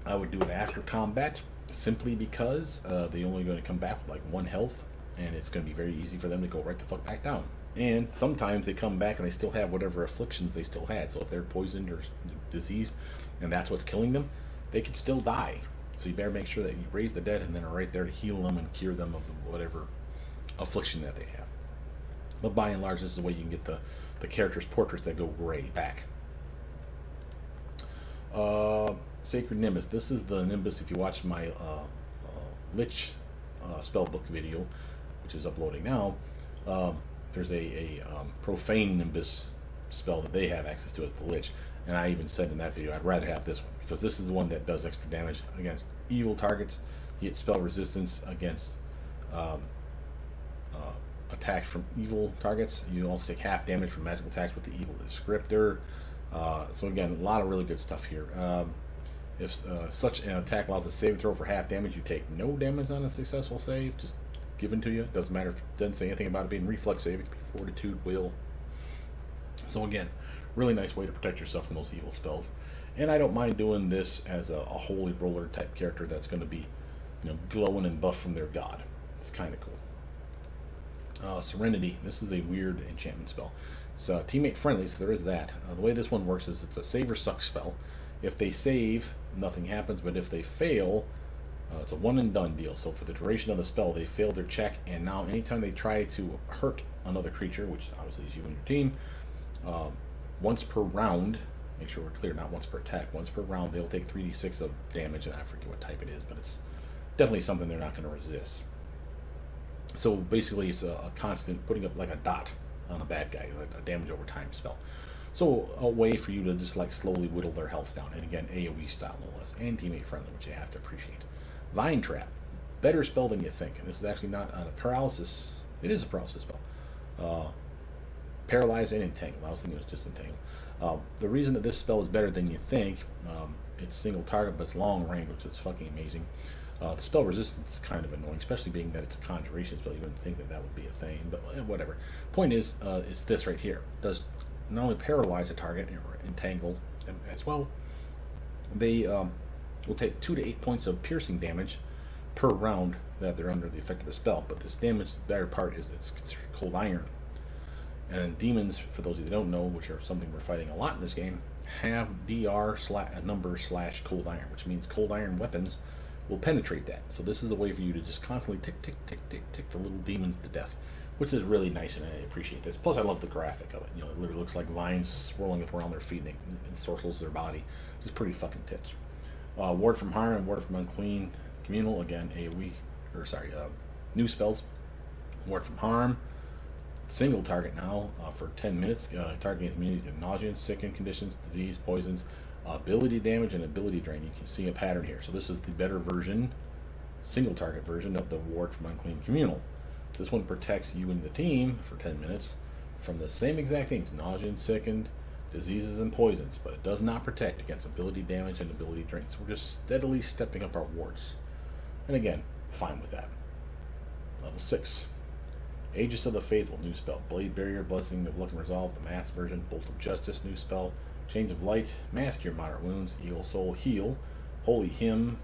A: I would do it after combat, simply because they're only going to come back with like 1 health, and it's going to be very easy for them to go right the fuck back down. And sometimes they come back and they still have whatever afflictions they still had. So if they're poisoned or diseased, and that's what's killing them, they could still die. So you better make sure that you raise the dead and then are right there to heal them and cure them of whatever affliction that they have. But by and large, this is the way you can get the characters' portraits that go gray back. Sacred Nimbus. This is the Nimbus. If you watch my Lich spell book video, which is uploading now, there's a profane Nimbus spell that they have access to as the Lich. And I even said in that video, I'd rather have this one, because this is the one that does extra damage against evil targets. You get spell resistance against attacks from evil targets. You also take half damage from magical attacks with the evil descriptor. So again, a lot of really good stuff here. If such an attack allows a saving throw for half damage, you take no damage on a successful save, just given to you. It doesn't matter if it doesn't say anything about it being reflex save. It could be fortitude, will. So again, really nice way to protect yourself from those evil spells. And I don't mind doing this as a holy roller type character that's going to be, glowing and buff from their god. It's kind of cool. Serenity. This is a weird enchantment spell. It's teammate friendly, so there is that. The way this one works is it's a save or suck spell. If they save, nothing happens, but if they fail, it's a one and done deal. So for the duration of the spell, they failed their check, and now anytime they try to hurt another creature, which obviously is you and your team, once per round, make sure we're clear, not once per attack, once per round, they'll take 3d6 of damage, and I forget what type it is, but it's definitely something they're not going to resist. So basically, it's a constant putting up like a dot on a bad guy, like a damage over time spell. So a way for you to just like slowly whittle their health down, and again, AoE style no less, and teammate friendly, which you have to appreciate. Vine Trap, better spell than you think, and this is actually not a paralysis. It is a paralysis spell. Paralyze and entangle. I was thinking it was just entangle. The reason that this spell is better than you think, it's single target, but it's long range, which is fucking amazing. The spell resistance is kind of annoying, especially being that it's a conjuration spell. You wouldn't think that that would be a thing, but whatever. Point is, it's this right here. It does not only paralyze a target or entangle them as well, they will take 2 to 8 points of piercing damage per round that they're under the effect of the spell. But this damage, the better part is it's considered cold iron. And demons, for those of you that don't know, which are something we're fighting a lot in this game, have DR/number/cold iron, which means cold iron weapons will penetrate that. So this is a way for you to just constantly tick, tick, tick, tick, tick the little demons to death, which is really nice, and I appreciate this. Plus, I love the graphic of it. It literally looks like vines swirling up around their feet and it encircles their body. It's just pretty fucking tits. Ward from Harm and Ward from Unclean Communal, again, new spells. Ward from Harm. Single target now for 10 minutes. Targeting immunity to nausea, sicken conditions, disease, poisons, ability damage, and ability drain. You can see a pattern here. So this is the better version, single target version of the Ward from Unclean Communal. This one protects you and the team for 10 minutes from the same exact things, nausea and sickened, diseases and poisons, but it does not protect against ability damage and ability drain. So we're just steadily stepping up our wards. And again, fine with that. Level 6. Aegis of the Faithful, new spell. Blade Barrier, Blessing of Luck and Resolve, the Mass version. Bolt of Justice, new spell. Change of Light, Mask Your Moderate Wounds. Eagle Soul, Heal. Holy Hymn,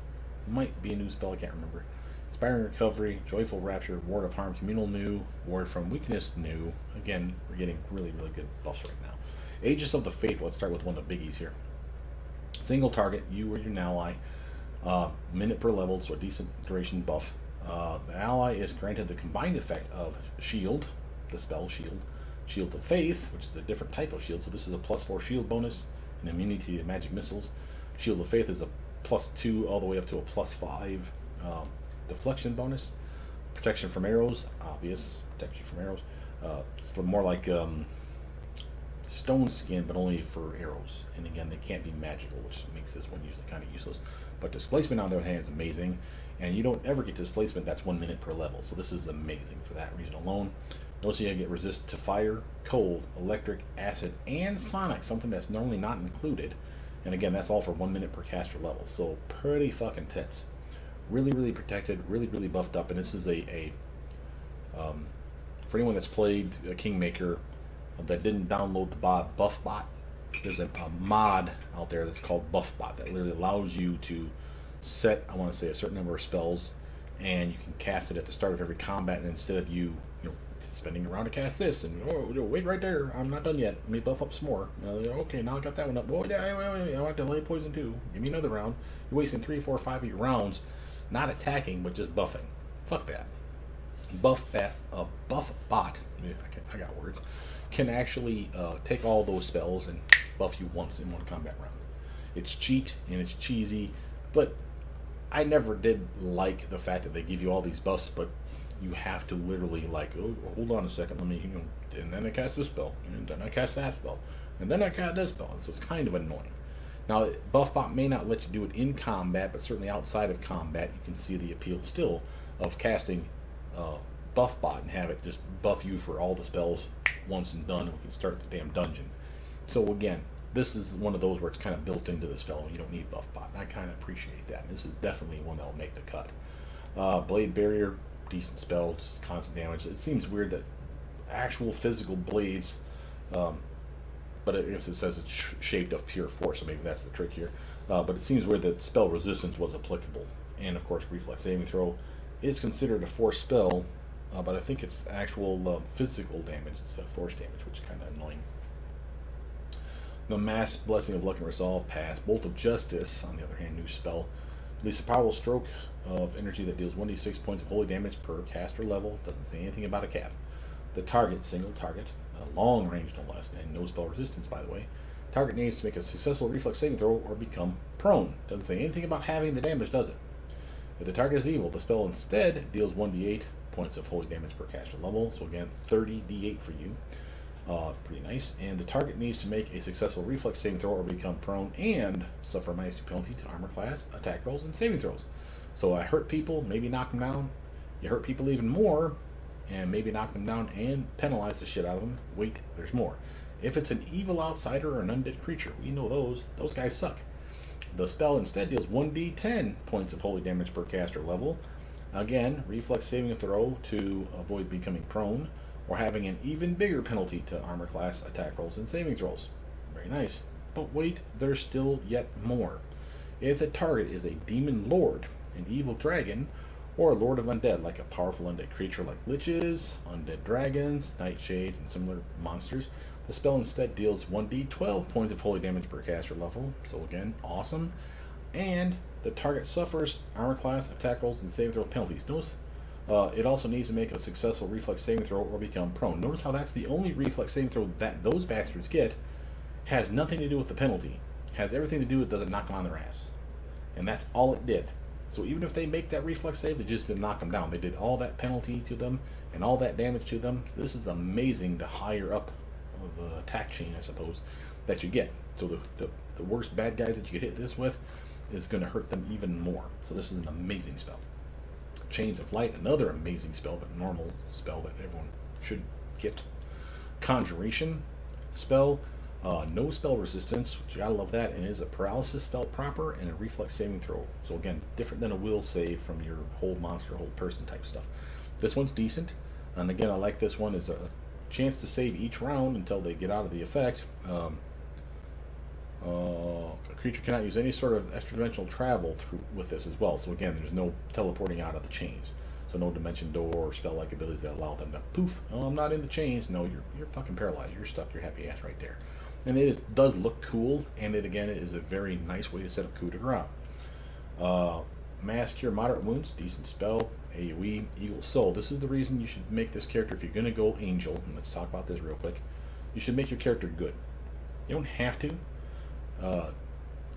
A: might be a new spell, I can't remember. Inspiring Recovery, Joyful Rapture, Ward of Harm, Communal new, Ward from Weakness new. Again, we're getting really, really good buffs right now. Aegis of the Faith, let's start with one of the biggies here. Single target, you or your ally, minute per level, so a decent duration buff. The ally is granted the combined effect of Shield, the spell Shield, Shield of Faith, which is a different type of shield, so this is a +4 shield bonus, and immunity to magic missiles. Shield of Faith is a +2 all the way up to a +5 deflection bonus. Protection from arrows, obvious, protection from arrows. It's more like stone skin, but only for arrows. And again, they can't be magical, which makes this one usually kind of useless. But displacement on the other hand is amazing, and you don't ever get displacement that's 1 minute per level, so this is amazing for that reason alone. Notice you get resist to fire, cold, electric, acid, and sonic, something that's normally not included. And again, that's all for 1 minute per caster level, so pretty fucking tense. Really, really protected, really, really buffed up, and this is for anyone that's played Kingmaker that didn't download the buff bot, there's a mod out there that's called Buff Bot that literally allows you to set, I want to say, a certain number of spells, and you can cast it at the start of every combat, and instead of you spending a round to cast this, and wait right there, I'm not done yet, let me buff up some more. Okay, now I got that one up. Wait, I want to delay poison too. Give me another round. You're wasting 3, 4, 5 of your rounds, not attacking, but just buffing. Fuck that. Buff bot. I got words. Can actually take all those spells and buff you once in one combat round. It's cheat and it's cheesy, but I never did like the fact that they give you all these buffs, but you have to literally oh, hold on a second, let me, and then I cast this spell, and then I cast that spell, and then I cast this spell, so it's kind of annoying. Now, Buffbot may not let you do it in combat, but certainly outside of combat, you can see the appeal still of casting Buffbot and have it just buff you for all the spells once and done, and we can start the damn dungeon. So again, this is one of those where it's kind of built into the spell, and you don't need Buffbot. I kind of appreciate that. This is definitely one that will make the cut. Blade Barrier, decent spell, just constant damage. It seems weird that actual physical blades, but I guess it says it's shaped of pure force, so maybe that's the trick here. But it seems weird that spell resistance was applicable. And of course, reflex saving throw is considered a force spell, but I think it's actual physical damage instead of force damage, which is kind of annoying. The Mass Blessing of Luck and Resolve pass. Bolt of Justice, on the other hand, new spell. Release a powerful stroke of energy that deals 1d6 points of holy damage per caster level. Doesn't say anything about a cap. The target, single target, long range no less, and no spell resistance, by the way. Target needs to make a successful reflex saving throw or become prone. Doesn't say anything about having the damage, does it? If the target is evil, the spell instead deals 1d8 points of holy damage per caster level. So again, 30d8 for you. Pretty nice. And the target needs to make a successful reflex saving throw or become prone and suffer a -2 penalty to armor class, attack rolls, and saving throws. So I hurt people, maybe knock them down. You hurt people even more, and maybe knock them down and penalize the shit out of them. Wait, there's more. If it's an evil outsider or an undead creature, we know those guys suck. The spell instead deals 1d10 points of holy damage per caster level. Again, reflex saving throw to avoid becoming prone, or having an even bigger penalty to armor class, attack rolls, and saving throws. Very nice. But wait, there's still yet more. If the target is a demon lord, an evil dragon, or a lord of undead, like a powerful undead creature like liches, undead dragons, nightshade, and similar monsters, the spell instead deals 1d12 points of holy damage per caster level. So again, awesome. And the target suffers armor class, attack rolls, and saving throw penalties. Notice it also needs to make a successful reflex saving throw or become prone. Notice how that's the only reflex saving throw that those bastards get. Has nothing to do with the penalty. Has everything to do with does it knock them on their ass. And that's all it did. So even if they make that reflex save, they just didn't knock them down. They did all that penalty to them and all that damage to them. So this is amazing, the higher up of the attack chain, I suppose, that you get. So the worst bad guys that you get hit this with is going to hurt them even more. So this is an amazing spell. Chains of Light, another amazing spell, but normal spell that everyone should get. Conjuration Spell, no spell resistance, which you gotta love that, and is a paralysis spell proper and a reflex saving throw. So again, different than a will save from your hold monster, hold person type stuff. This one's decent, and again, I like this one. Is a chance to save each round until they get out of the effect. creature cannot use any sort of extra-dimensional travel with this as well. So again, there's no teleporting out of the chains. So no dimension door or spell-like abilities that allow them to poof. Oh, I'm not in the chains. No, you're fucking paralyzed. You're stuck. Your happy ass right there. And it does look cool, and it again is a very nice way to set up coup de grace. Mass Cure Moderate Wounds, decent spell, AoE, Eagle Soul. This is the reason you should make this character, if you're going to go Angel, and let's talk about this real quick, you should make your character good. You don't have to.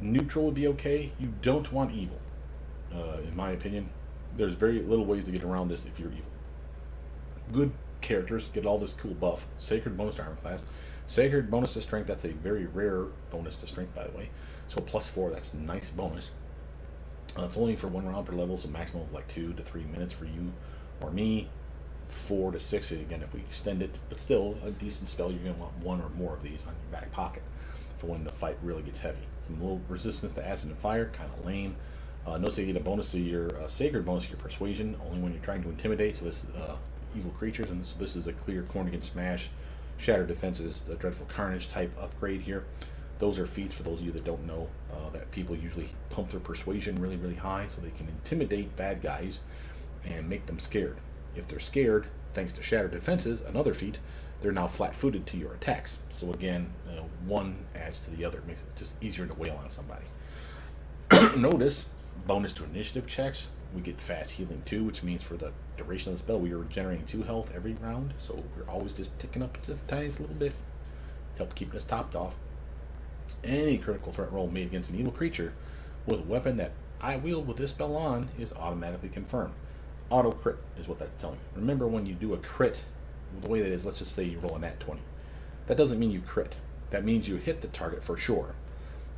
A: Neutral would be okay. You don't want evil, in my opinion. There's very little ways to get around this if you're evil. Good characters get all this cool buff. Sacred bonus to armor class. Sacred bonus to strength, that's a very rare bonus to strength, by the way. So +4, that's a nice bonus. It's only for 1 round per level, so maximum of like 2 to 3 minutes for you or me. 4 to 6 again if we extend it, but still a decent spell. You're going to want 1 or more of these on your back pocket for when the fight really gets heavy. Some low resistance to acid and fire, kind of lame. Notice you get a bonus to your sacred bonus to your persuasion, only when you're trying to intimidate. So this evil creatures, and this is a clear corn against smash, shatter defenses, the dreadful carnage type upgrade here. Those are feats for those of you that don't know that people usually pump their persuasion really, really high so they can intimidate bad guys and make them scared. If they're scared, thanks to shatter defenses, another feat, they're now flat-footed to your attacks. So again, one adds to the other, makes it just easier to wail on somebody. Notice, bonus to initiative checks, we get fast healing too, which means for the duration of the spell, we are regenerating 2 health every round, so we're always just ticking up just a tiny little bit to help keep us topped off. Any critical threat roll made against an evil creature with a weapon that I wield with this spell on is automatically confirmed. Auto crit is what that's telling you. Remember, when you do a crit, the way that is, let's just say you roll a nat 20. That doesn't mean you crit. That means you hit the target for sure.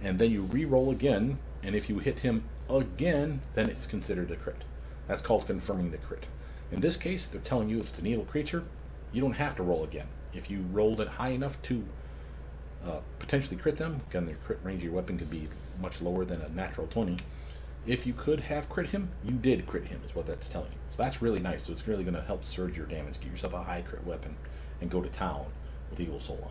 A: And then you re-roll again, and if you hit him again, then it's considered a crit. That's called confirming the crit. In this case, they're telling you if it's an evil creature, you don't have to roll again. If you rolled it high enough to potentially crit them, again, their crit range of your weapon could be much lower than a natural 20. If you could have crit him, you did crit him, is what that's telling you. So that's really nice. So it's really going to help surge your damage. Get yourself a high crit weapon and go to town with Eagle Soul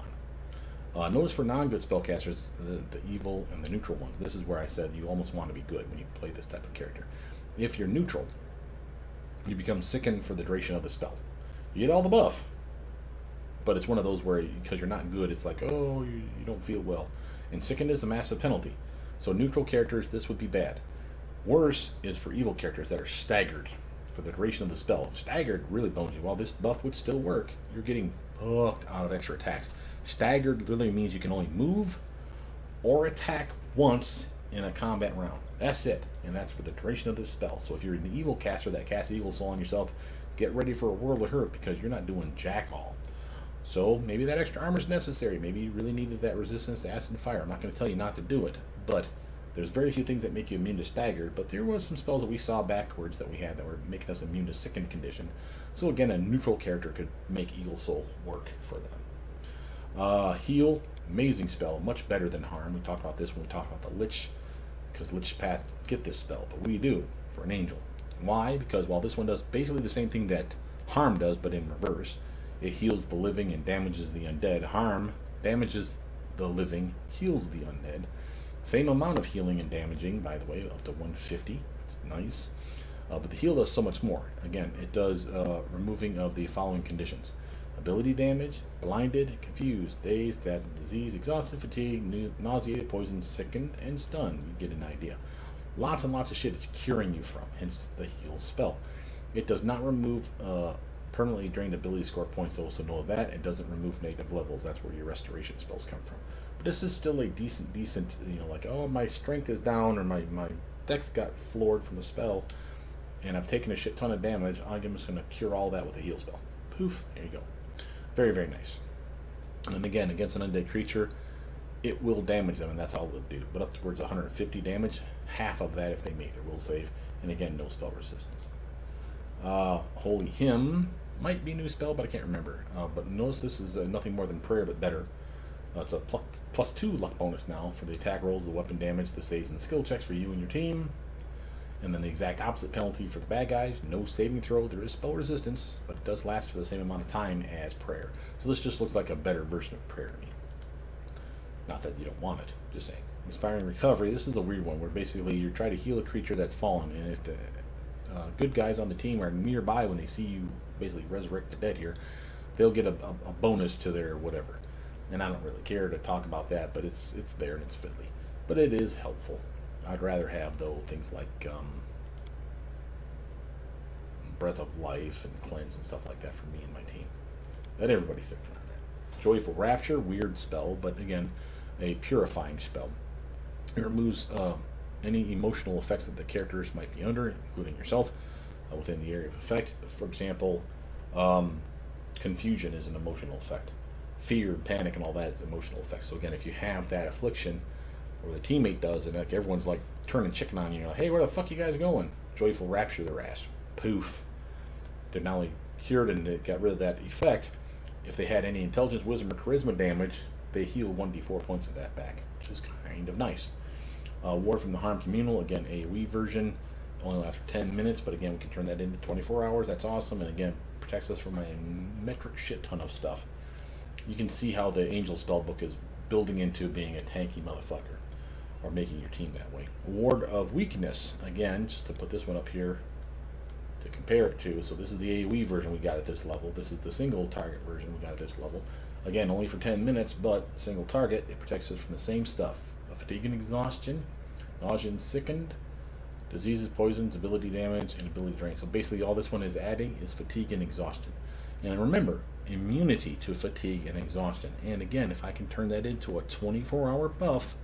A: on. Notice for non-good spellcasters, the evil and the neutral ones, this is where I said you almost want to be good when you play this type of character. If you're neutral, you become sickened for the duration of the spell. You get all the buff, but it's one of those where, because you're not good, it's like, oh, you don't feel well. And sickened is a massive penalty. So neutral characters, this would be bad. Worse is for evil characters that are staggered for the duration of the spell. Staggered really bones you. While this buff would still work, you're getting fucked out of extra attacks. Staggered literally means you can only move or attack once in a combat round. That's it. And that's for the duration of this spell. So if you're an evil caster that casts Eagle Soul on yourself, get ready for a world of hurt because you're not doing jack all. So maybe that extra armor is necessary. Maybe you really needed that resistance to acid and fire. I'm not going to tell you not to do it, but there's very few things that make you immune to stagger, but there was some spells that we saw backwards that we had that were making us immune to sickened condition. So again, a neutral character could make Eagle Soul work for them. Heal, amazing spell, much better than Harm. We talked about this when we talked about the Lich, because Lich Path get this spell, but we do for an Angel. Why? Because while this one does basically the same thing that Harm does, but in reverse, it heals the living and damages the undead. Harm damages the living, heals the undead. Same amount of healing and damaging, by the way, up to 150. That's nice. But the heal does so much more. Again, it does removing of the following conditions: ability damage, blinded, confused, dazed, dazzled, disease, exhausted, fatigued, nauseated, poisoned, sickened, and stunned. You get an idea. Lots and lots of shit it's curing you from, hence the heal spell. It does not remove permanently drained ability score points, though, so know that. It doesn't remove negative levels. That's where your restoration spells come from. But this is still a decent, you know, like, oh, my strength is down, or my dex got floored from a spell, and I've taken a shit ton of damage. I'm just going to cure all that with a heal spell. Poof, there you go. Very, very nice. And again, against an undead creature, it will damage them, and that's all it'll do. But up towards 150 damage, half of that if they make their will save. And again, no spell resistance. Holy Hymn might be a new spell, but I can't remember. But notice this is nothing more than prayer, but better. It's a +2 luck bonus now for the attack rolls, the weapon damage, the saves, and the skill checks for you and your team. And then the exact opposite penalty for the bad guys. No saving throw. There is spell resistance, but it does last for the same amount of time as prayer. So this just looks like a better version of prayer to me. Not that you don't want it, just saying. Inspiring Recovery. This is a weird one where basically you try to heal a creature that's fallen, and if the good guys on the team are nearby when they see you basically resurrect the dead here, they'll get a bonus to their whatever. And I don't really care to talk about that, but it's there and it's fiddly. But it is helpful. I'd rather have, though, things like Breath of Life and Cleanse and stuff like that for me and my team. But everybody's different on that. Joyful Rapture, weird spell, but again, a purifying spell. It removes any emotional effects that the characters might be under, including yourself, within the area of effect. For example, confusion is an emotional effect. Fear, panic, and all that is emotional effects. So again, if you have that affliction, or the teammate does, and like everyone's like turning chicken on you, you're like, hey, where the fuck you guys going? Joyful Rapture their ass. Poof. They're not only cured and they got rid of that effect, if they had any intelligence, wisdom, or charisma damage, they heal 1d4 points of that back, which is kind of nice. Ward from the Harm Communal, again, AoE version, only lasts for 10 minutes, but again, we can turn that into 24 hours. That's awesome, and again, protects us from a metric shit ton of stuff. You can see how the Angel Spell Book is building into being a tanky motherfucker, or making your team that way. Ward of Weakness, again, just to put this one up here to compare it to. So this is the AoE version we got at this level. This is the single target version we got at this level. Again, only for 10 minutes, but single target. It protects us from the same stuff. Fatigue and exhaustion, nausea and sickened, diseases, poisons, ability damage, and ability drain. So basically all this one is adding is fatigue and exhaustion. And remember, immunity to fatigue and exhaustion. And again, if I can turn that into a 24-hour buff,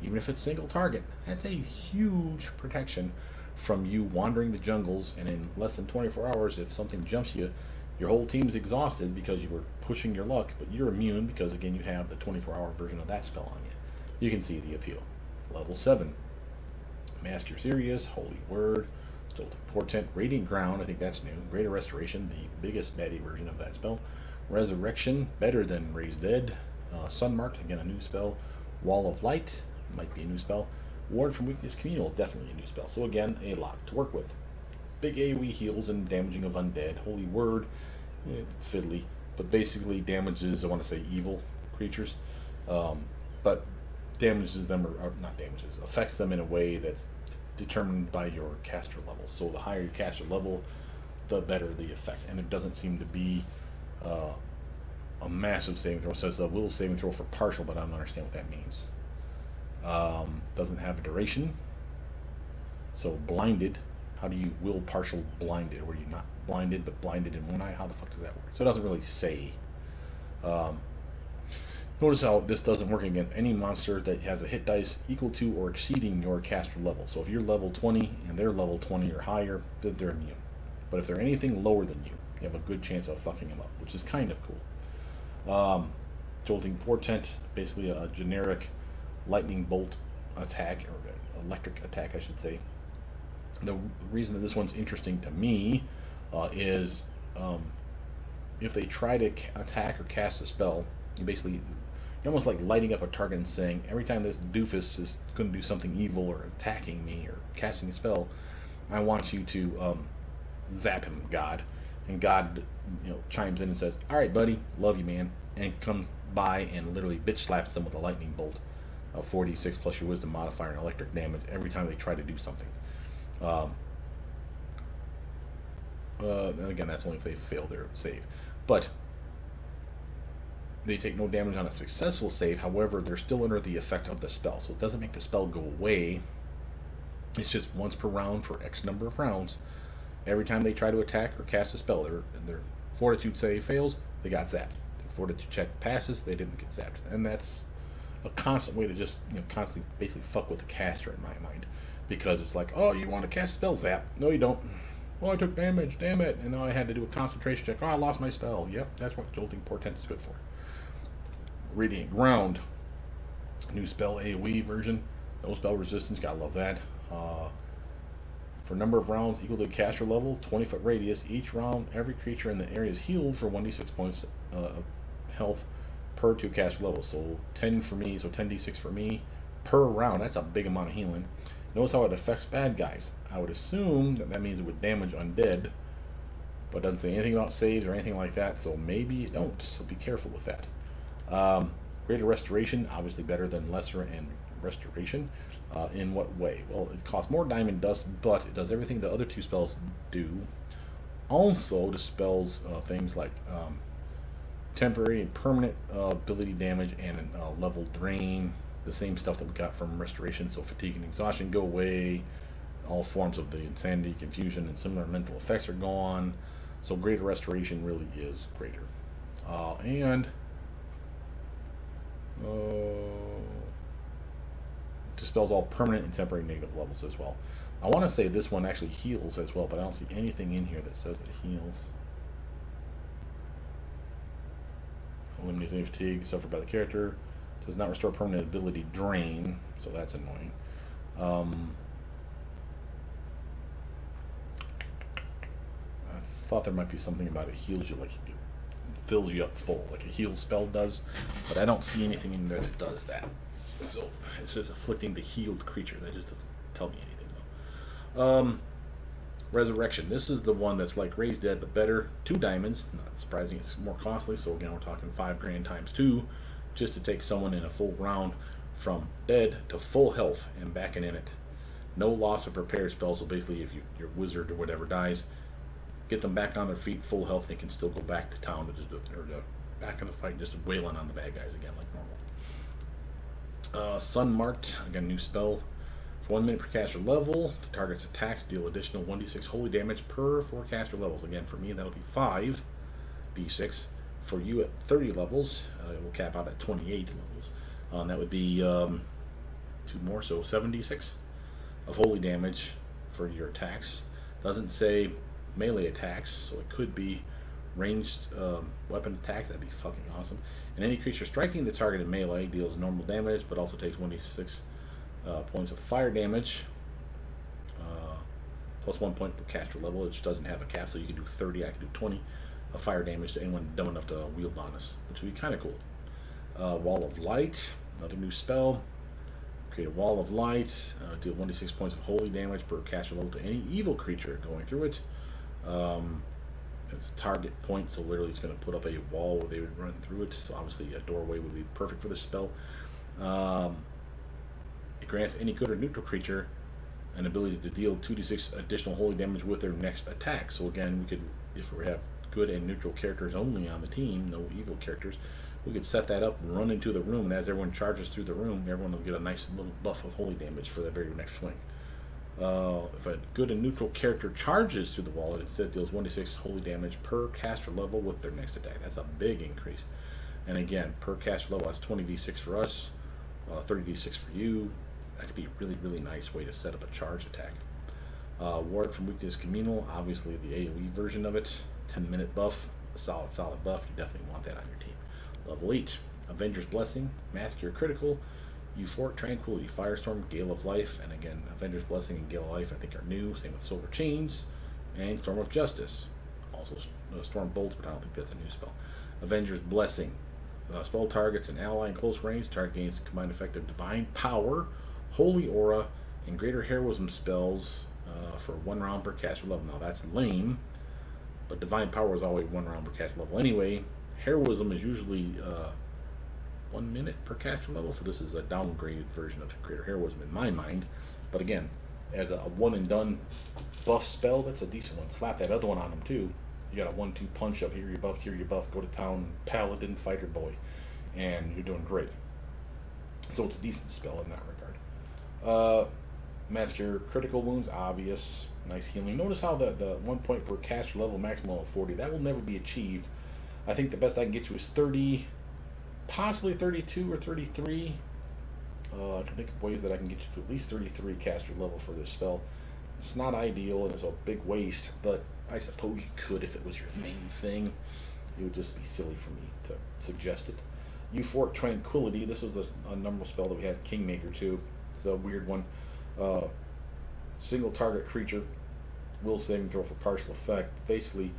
A: even if it's single target, that's a huge protection from you wandering the jungles, and in less than 24 hours, if something jumps you, your whole team's exhausted because you were pushing your luck, but you're immune because, again, you have the 24-hour version of that spell on you. You can see the appeal. Level 7. Mask Your Sirius, Holy Word, Jolting Portent, Radiant Ground, I think that's new. Greater Restoration, the biggest baddie version of that spell. Resurrection, better than Raise Dead. Sunmarked, again a new spell. Wall of Light, might be a new spell. Ward from Weakness Communal, definitely a new spell. So again, a lot to work with. Big AoE heals and damaging of undead. Holy Word, fiddly, but basically damages, I want to say evil creatures. But damages them, or not damages, affects them in a way that's determined by your caster level. So the higher your caster level, the better the effect. And there doesn't seem to be a massive saving throw. It says a will saving throw for partial, but I don't understand what that means. Doesn't have a duration. So blinded, how do you will partial blinded? Were you not blinded but blinded in one eye? How the fuck does that work? So it doesn't really say. Notice how this doesn't work against any monster that has a hit dice equal to or exceeding your caster level. So if you're level 20 and they're level 20 or higher, they're immune. But if they're anything lower than you, you have a good chance of fucking them up, which is kind of cool. Jolting Portent, basically a generic lightning bolt attack, or electric attack, I should say. The reason that this one's interesting to me is if they try to attack or cast a spell, you basically, you're almost like lighting up a target and saying, every time this doofus is going to do something evil or attacking me or casting a spell, I want you to zap him, God. And God, chimes in and says, all right, buddy, love you, man. And comes by and literally bitch slaps them with a lightning bolt. 46 plus your wisdom modifier and electric damage every time they try to do something. And again, that's only if they fail their save. But they take no damage on a successful save. However, they're still under the effect of the spell. So it doesn't make the spell go away. It's just once per round for X number of rounds. Every time they try to attack or cast a spell, their fortitude save fails, they got zapped. Their fortitude check passes, they didn't get zapped. And that's a constant way to just constantly basically fuck with the caster in my mind, because it's like, oh, you want to cast a spell, zap? No, you don't. Well, I took damage, damn it, and now I had to do a concentration check. Oh, I lost my spell. Yep, that's what Jolting Portent is good for. Radiant Ground, new spell AoE version, no spell resistance, gotta love that. For number of rounds equal to caster level, 20-foot radius. Each round, every creature in the area is healed for 1d6 points of health per 2 caster levels. So 10 for me, so 10d6 for me per round. That's a big amount of healing. Notice how it affects bad guys. I would assume that means it would damage undead, but it doesn't say anything about saves or anything like that, so maybe it don't. So be careful with that. Greater Restoration, obviously better than Lesser and restoration. In what way? Well, it costs more diamond dust, but it does everything the other two spells do. Also dispels things like temporary and permanent ability damage and level drain. The same stuff that we got from restoration. So fatigue and exhaustion go away. All forms of the insanity, confusion, and similar mental effects are gone. So greater restoration really is greater. Dispels all permanent and temporary negative levels as well. I want to say this one actually heals as well, but I don't see anything in here that says it heals. Eliminates any fatigue suffered by the character. Does not restore permanent ability drain, so that's annoying. I thought there might be something about it heals you, like it fills you up full, like a heal spell does, but I don't see anything in there that does that. So it says afflicting the healed creature. That just doesn't tell me anything though. Resurrection. This is the one that's like Raise Dead, but better. 2 diamonds. Not surprising. It's more costly. So again, we're talking 5 grand times 2, just to take someone in a full round from dead to full health and back and in it. No loss of prepared spells. So basically, if your wizard or whatever dies, get them back on their feet, full health. They can still go back to town or back in the fight, just wailing on the bad guys again like normal. Sun Marked, again, new spell. For 1 minute per caster level, the target's attacks deal additional 1d6 holy damage per 4 caster levels. Again, for me, that'll be 5d6. For you at 30 levels, it will cap out at 28 levels. That would be 2 more, so 7d6 of holy damage for your attacks. Doesn't say melee attacks, so it could be ranged weapon attacks. That'd be fucking awesome. And any creature striking the target in melee deals normal damage, but also takes 1d6 points of fire damage, plus 1 point per caster level, which doesn't have a cap, so you can do 30. I can do 20 of fire damage to anyone dumb enough to wield on us, which would be kind of cool. Wall of Light, another new spell. Create a wall of light, deal 1d6 points of holy damage per caster level to any evil creature going through it. It's a target point, so literally it's going to put up a wall where they would run through it. So obviously a doorway would be perfect for this spell. It grants any good or neutral creature an ability to deal 2d6 additional holy damage with their next attack. So again, we could, if we have good and neutral characters only on the team, no evil characters, we could set that up and run into the room, and as everyone charges through the room, everyone will get a nice little buff of holy damage for their very next swing. If a good and neutral character charges through the wall, it instead deals 1d6 holy damage per caster level with their next attack. That's a big increase. And again, per caster level, that's 20d6 for us, 30d6 for you. That could be a really, really nice way to set up a charge attack. Ward from Weakness Communal, obviously the AoE version of it. 10-minute buff, a solid buff. You definitely want that on your team. Level 8, Avengers Blessing, Mask Your Critical, Euphoric Tranquility, Firestorm, Gale of Life, and again, Avengers Blessing and Gale of Life I think are new, same with Solar Chains, and Storm of Justice. Also Storm Bolts, but I don't think that's a new spell. Avengers Blessing, spell targets an ally in close range, target gains combined effect of Divine Power, Holy Aura, and Greater Heroism spells for 1 round per caster level. Now that's lame, but Divine Power is always 1 round per caster level anyway. Heroism is usually 1 minute per caster level, so this is a downgraded version of Greater Heroism in my mind. But again, as a one and done buff spell, that's a decent one. Slap that other one on them too. You got a 1-2 punch of here your buff, go to town, paladin, fighter boy, and you're doing great. So it's a decent spell in that regard. Mask Your Critical Wounds, obvious, nice healing. Notice how the 1 point per caster level maximum of 40, that will never be achieved. I think the best I can get you is 30, possibly 32 or 33. I can think of ways that I can get you to at least 33 caster level for this spell. It's not ideal and it's a big waste, but I suppose you could if it was your main thing. It would just be silly for me to suggest it. Euphoric Tranquility, this was a normal spell that we had Kingmaker too. It's a weird one. Single target creature, will saving throw for partial effect. Basically,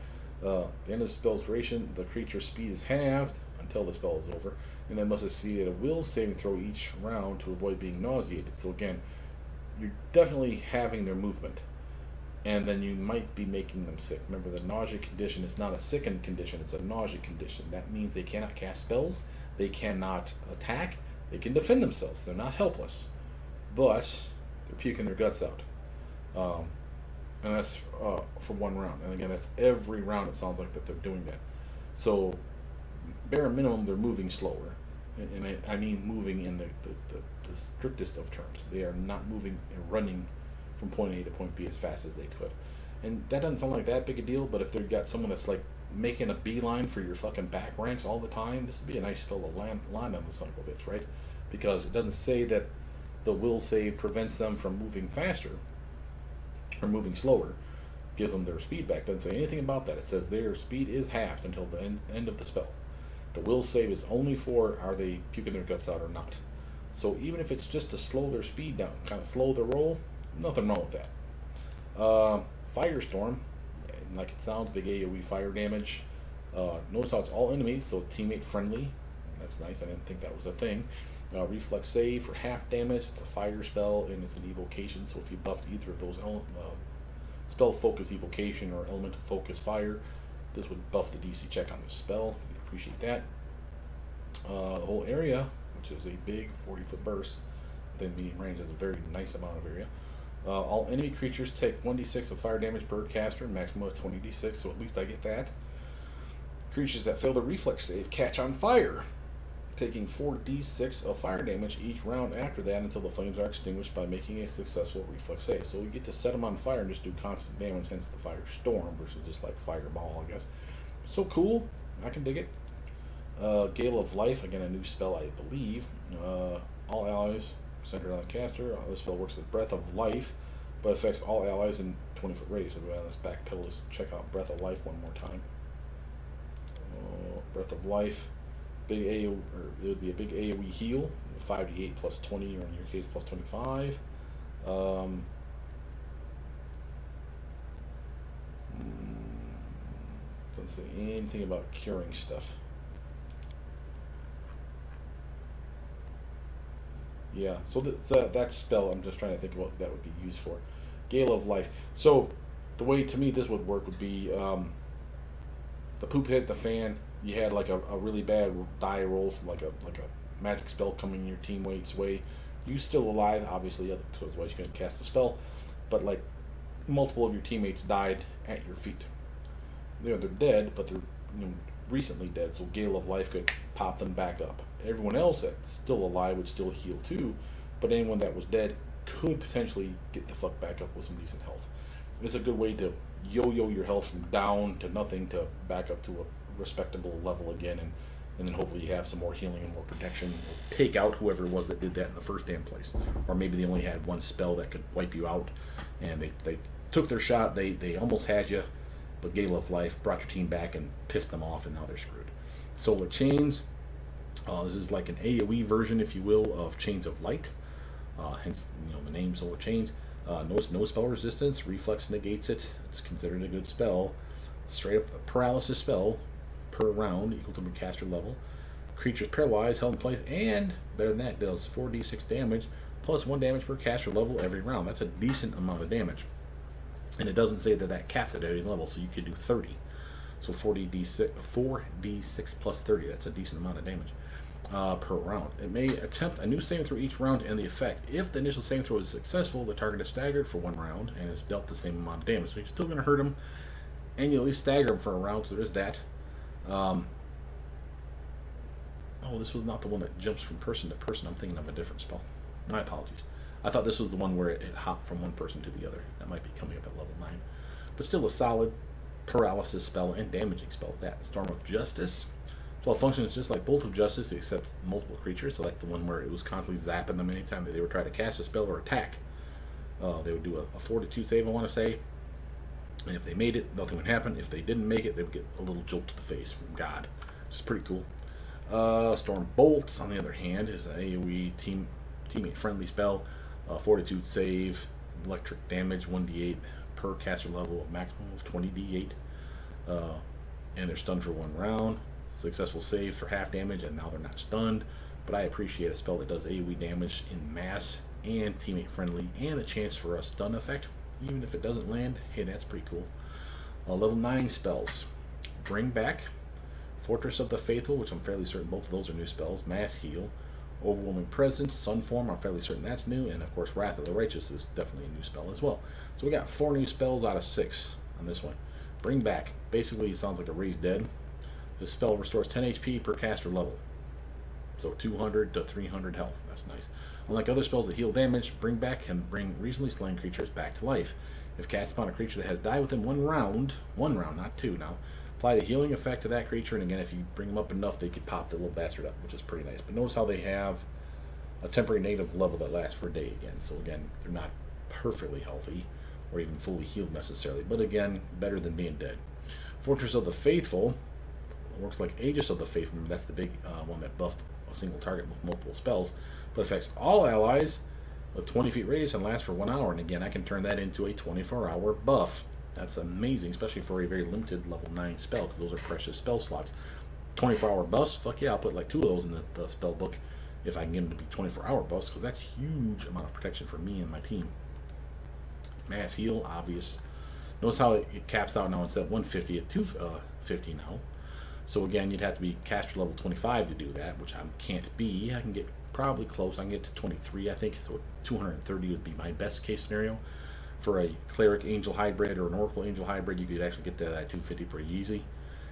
A: at the end of the spell's duration, the creature's speed is halved until the spell is over, and then must succeed at a will saving throw each round to avoid being nauseated. So again, you're definitely having their movement, and then you might be making them sick. Remember, the nausea condition is not a sickened condition, it's a nausea condition. That means they cannot cast spells, they cannot attack, They can defend themselves. They're not helpless, but they're puking their guts out. And that's for one round. And again, that's every round. It sounds like that they're doing that. So, bare minimum, they're moving slower, and I mean moving in the strictest of terms. They are not moving and running from point A to point B as fast as they could. And that doesn't sound like that big a deal, but if they've got someone that's like making a beeline for your fucking back ranks all the time, this would be a nice spell to land on the son of a bitch, right? Because it doesn't say that the will save prevents them from moving faster or moving slower, gives them their speed back. Doesn't say anything about that. It says their speed is halved until the end of the spell. The will save is only for are they puking their guts out or not. So even if it's just to slow their speed down, kind of slow the roll, nothing wrong with that. Firestorm, like it sounds, big AoE fire damage. Notice how it's all enemies, so teammate friendly. That's nice. I didn't think that was a thing. Reflex save for half damage. It's a fire spell and it's an evocation. So if you buffed either of those spell focus evocation or elemental focus fire, this would buff the DC check on this spell. You'd appreciate that. The whole area, which is a big 40-foot burst within medium range, has a very nice amount of area. All enemy creatures take 1d6 of fire damage per caster, maximum of 20d6, so at least I get that. Creatures that fail the reflex save catch on fire, taking 4d6 of fire damage each round after that until the flames are extinguished by making a successful reflex save. So you get to set them on fire and just do constant damage, hence the Firestorm versus just like Fireball, I guess. So cool. I can dig it. Gable of Life, again a new spell I believe. All allies centered on the caster. This spell works as Breath of Life, but affects all allies in 20-foot radius. So let's backpedal this. Check out Breath of Life one more time. Breath of Life, big AO, or it would be a big AOE heal, 5d8 plus 20, or in your case plus 25. Doesn't say anything about curing stuff. Yeah, so that spell, I'm just trying to think of what that would be used for. Gale of Life. So the way to me this would work would be the poop hit the fan. You had like a really bad die roll from like a magic spell coming your teammate's way. You still alive, obviously, otherwise you couldn't cast the spell. But like multiple of your teammates died at your feet. They're dead, but they're recently dead. So Gale of Life could pop them back up. Everyone else that's still alive would still heal too, but anyone that was dead could potentially get the fuck back up with some decent health. It's a good way to yo-yo your health from down to nothing to back up to a respectable level again, and then hopefully you have some more healing and more protection. Take out whoever it was that did that in the first damn place. Or maybe they only had one spell that could wipe you out, and they took their shot, they almost had you, but Gale of Life brought your team back and pissed them off, and now they're screwed. Solar Chains. This is like an AoE version, if you will, of Chains of Light. Hence, the name Solar Chains. No spell resistance. Reflex negates it. It's considered a good spell. Straight up paralysis spell per round, equal to the caster level. Creatures paralyzed, held in place, and better than that, does 4d6 damage plus 1 damage per caster level every round. That's a decent amount of damage. And it doesn't say that caps at any level, so you could do 30. So 4d6 plus 30. That's a decent amount of damage. Per round. It may attempt a new saving throw each round to end the effect. If the initial saving throw is successful, the target is staggered for 1 round and is dealt the same amount of damage. So you're still going to hurt him, and you at least stagger him for a round, so there's that. Oh, this was not the one that jumps from person to person. I'm thinking of a different spell. My apologies. I thought this was the one where it hopped from one person to the other. That might be coming up at level 9. But still a solid paralysis spell and damaging spell. That Storm of Justice. So it functions just like Bolt of Justice, except multiple creatures. So like the one where it was constantly zapping them anytime that they were trying to cast a spell or attack. They would do a fortitude save, I want to say. And if they made it, nothing would happen. If they didn't make it, they would get a little jolt to the face from God. Which is pretty cool. Storm Bolts, on the other hand, is an AoE teammate-friendly spell. Fortitude save, electric damage, 1d8 per caster level, a maximum of 20d8. And they're stunned for 1 round. Successful save for half damage, and now they're not stunned. But I appreciate a spell that does AoE damage in mass and teammate friendly, and the chance for a stun effect, even if it doesn't land. Hey, that's pretty cool. Level 9 spells. Bring Back, Fortress of the Faithful, which I'm fairly certain both of those are new spells. Mass Heal, Overwhelming Presence, Sunform, I'm fairly certain that's new, and of course Wrath of the Righteous is definitely a new spell as well. So we got 4 new spells out of 6 on this one. Bring Back. Basically, it sounds like a Raise Dead. This spell restores 10 HP per caster level. So 200 to 300 health. That's nice. Unlike other spells that heal damage, Bring Back can bring recently slain creatures back to life. If cast upon a creature that has died within one round, not 2 now, apply the healing effect to that creature, and again, if you bring them up enough, they can pop the little bastard up, which is pretty nice. But notice how they have a temporary negative level that lasts for a day again. So again, they're not perfectly healthy or even fully healed necessarily, but again, better than being dead. Fortress of the Faithful works like Aegis of the Faithful. Remember, that's the big one that buffed a single target with multiple spells, but affects all allies with 20 feet radius and lasts for 1 hour. And again, I can turn that into a 24-hour buff. That's amazing, especially for a very limited level 9 spell, because those are precious spell slots. 24-hour buffs, fuck yeah, I'll put like 2 of those in the spell book if I can get them to be 24-hour buffs, because that's huge amount of protection for me and my team. Mass heal, obvious. Notice how it caps out now instead of 150 at 250 now. So again, you'd have to be caster level 25 to do that, which I can't be. I can get probably close. I can get to 23, I think. So 230 would be my best case scenario. For a Cleric Angel hybrid or an Oracle Angel hybrid, you could actually get to that 250 pretty easy.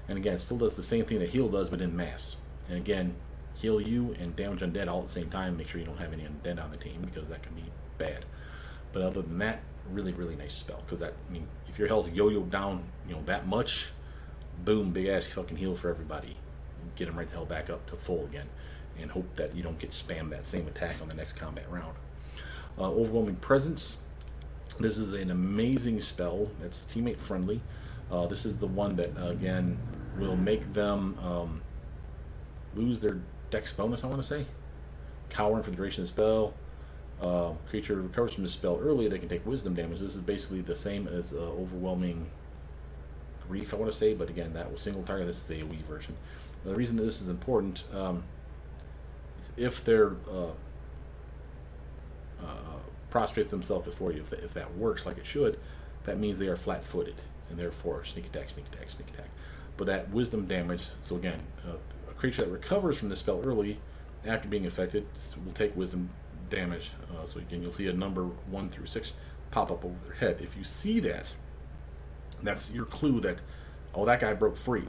A: And again, it still does the same thing that heal does, but in mass. And again, heal you and damage undead all at the same time. Make sure you don't have any undead on the team, because that can be bad. But other than that, really, really nice spell. Because that, I mean, if your health yo-yo down, that much, boom, big ass fucking heal for everybody. Get them right the hell back up to full again, and hope that you don't get spammed that same attack on the next combat round. Overwhelming Presence. This is an amazing spell that's teammate friendly. This is the one that again will make them lose their dex bonus, I want to say. Cowering for the duration of the spell. Creature recovers from the spell early, they can take wisdom damage. This is basically the same as Overwhelming Grief, I want to say, but again, that was single target. This is the AoE version. Now, the reason that this is important is if they're prostrate themselves before you, if that works like it should, that means they are flat-footed, and therefore sneak attack, sneak attack, sneak attack. But that wisdom damage, so again, a creature that recovers from the spell early after being affected will take wisdom damage. So again, you'll see a number 1 through 6 pop up over their head. If you see that, that's your clue that, oh, that guy broke free.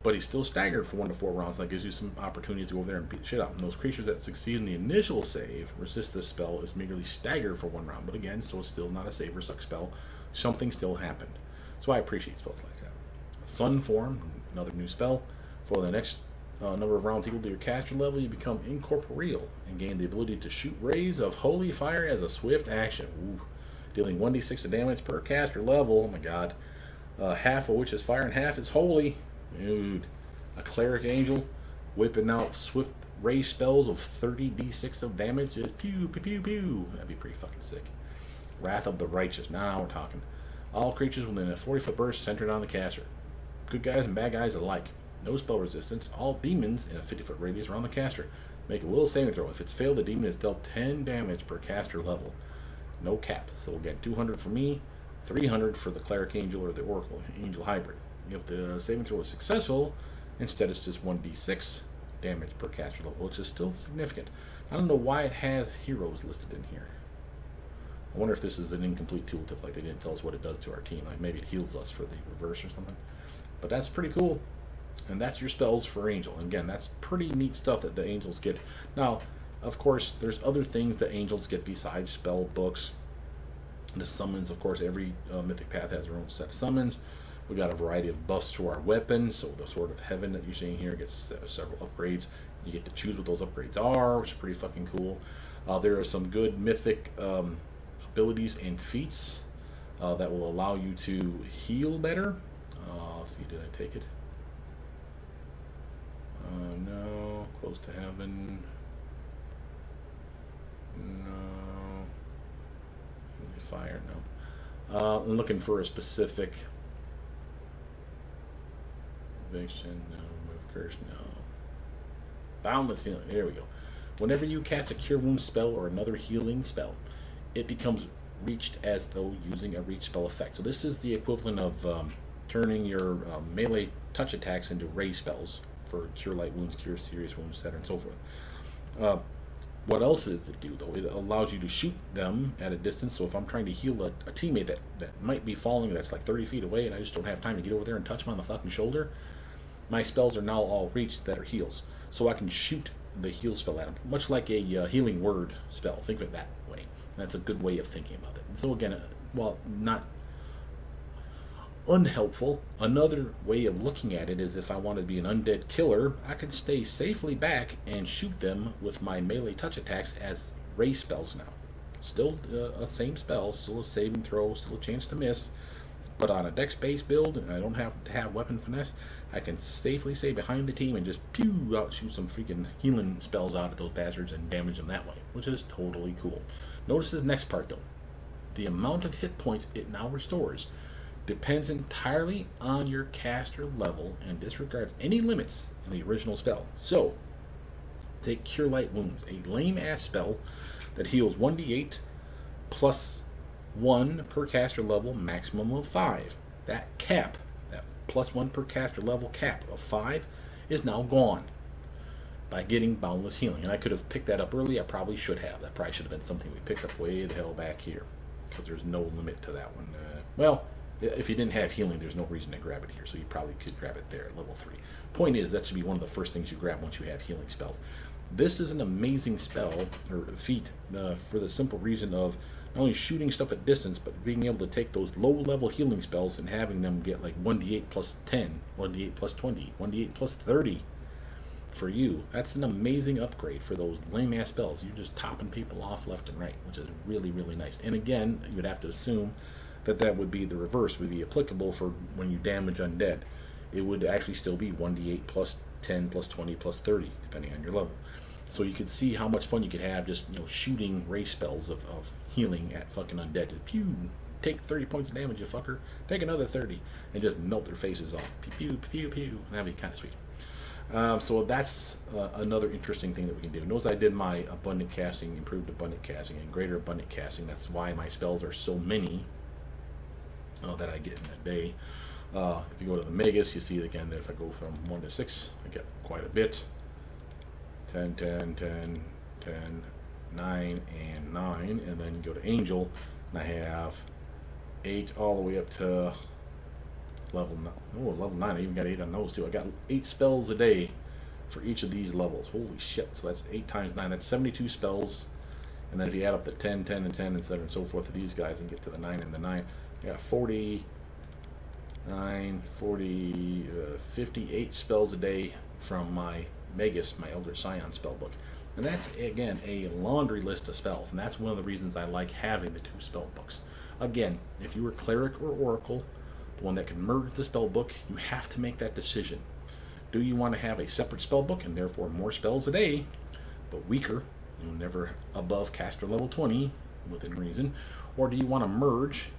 A: But he's still staggered for 1 to 4 rounds. That gives you some opportunity to go over there and beat the shit out. And those creatures that succeed in the initial save resist this spell is merely staggered for 1 round. But again, so it's still not a save or suck spell. Something still happened. So I appreciate spells like that. Sunform, another new spell. For the next number of rounds equal to your caster level, you become incorporeal and gain the ability to shoot rays of holy fire as a swift action. Ooh. Dealing 1d6 of damage per caster level. Oh my god. Half of which is fire and half is holy. Dude. A Cleric Angel whipping out swift ray spells of 30d6 of damage is pew, pew, pew, pew. That'd be pretty fucking sick. Wrath of the Righteous. Now we're talking. All creatures within a 40-foot burst centered on the caster. Good guys and bad guys alike. No spell resistance. All demons in a 50-foot radius around the caster. Make a will saving throw. If it's failed, the demon is dealt 10 damage per caster level. No cap. So we'll get 200 for me, 300 for the Cleric Angel or the Oracle Angel hybrid. If the saving throw is successful, instead it's just 1d6 damage per caster level, which is still significant. I don't know why it has heroes listed in here. I wonder if this is an incomplete tooltip, like they didn't tell us what it does to our team. Like maybe it heals us for the reverse or something. But that's pretty cool. And that's your spells for Angel. And again, that's pretty neat stuff that the Angels get. Now, of course, there's other things that Angels get besides spell books. The summons, of course, every Mythic Path has their own set of summons. We got a variety of buffs to our weapons. So the Sword of Heaven that you're seeing here gets several upgrades. You get to choose what those upgrades are, which is pretty fucking cool. There are some good Mythic abilities and feats that will allow you to heal better. Let's see, did I take it? No. Close to Heaven. No. Fire, no. I'm looking for a specific eviction, no. Remove curse, no. Boundless healing, there we go. Whenever you cast a cure wound spell or another healing spell, it becomes reached as though using a reach spell effect. So this is the equivalent of turning your melee touch attacks into ray spells for cure light wounds, cure serious wounds, etc. and so forth. What else does it do, though? It allows you to shoot them at a distance. So if I'm trying to heal a teammate that might be falling, that's like 30 feet away, and I just don't have time to get over there and touch him on the fucking shoulder, my spells are now all reached that are heals. So I can shoot the heal spell at him, much like a healing word spell. Think of it that way. That's a good way of thinking about it. And so again, well, not unhelpful. Another way of looking at it is if I want to be an undead killer, I can stay safely back and shoot them with my melee touch attacks as ray spells now. Still a same spell, still a saving throw, still a chance to miss, but on a dex-based build, and I don't have to have weapon finesse, I can safely stay behind the team and just pew out shoot some freaking healing spells out at those bastards and damage them that way, which is totally cool. Notice the next part though. The amount of hit points it now restores depends entirely on your caster level and disregards any limits in the original spell. So, take Cure Light Wounds, a lame-ass spell that heals 1d8 plus 1 per caster level, maximum of 5. That cap, that plus 1 per caster level cap of 5, is now gone by getting Boundless Healing. And I could have picked that up early. I probably should have. That probably should have been something we picked up way the hell back here, because there's no limit to that one. Well, if you didn't have healing, there's no reason to grab it here, so you probably could grab it there at level 3. Point is, that should be one of the first things you grab once you have healing spells. This is an amazing spell, or feat, for the simple reason of not only shooting stuff at distance, but being able to take those low-level healing spells and having them get like 1d8 plus 10, 1d8 plus 20, 1d8 plus 30 for you. That's an amazing upgrade for those lame-ass spells. You're just topping people off left and right, which is really, really nice. And again, you'd have to assume that would be the reverse, would be applicable for when you damage undead. It would actually still be 1d8 plus 10 plus 20 plus 30, depending on your level. So you could see how much fun you could have just, you know, shooting ray spells of healing at fucking undead. Just pew, take 30 points of damage, you fucker. Take another 30, and just melt their faces off. Pew, pew, pew, pew. That'd be kind of sweet. So that's another interesting thing that we can do. Notice I did my abundant casting, improved abundant casting, and greater abundant casting. That's why my spells are so many that I get in a day. If you go to the Megas, you see again that if I go from 1 to 6, I get quite a bit. 10, 10, 10, 10, 9, and 9. And then go to Angel, and I have 8 all the way up to level 9. Oh, level 9. I even got 8 on those too. I got 8 spells a day for each of these levels. Holy shit. So that's 8 times 9. That's 72 spells. And then if you add up the 10, 10, and 10, and 7, and so forth to these guys and get to the 9 and the 9, you got 58 spells a day from my Aegis, my Eldritch Scions spell book. And that's, again, a laundry list of spells. And that's one of the reasons I like having the 2 spell books. Again, if you were Cleric or Oracle, the one that can merge the spell book, you have to make that decision. Do you want to have a separate spell book and therefore more spells a day, but weaker, you know, never above caster level 20 within reason, or do you want to merge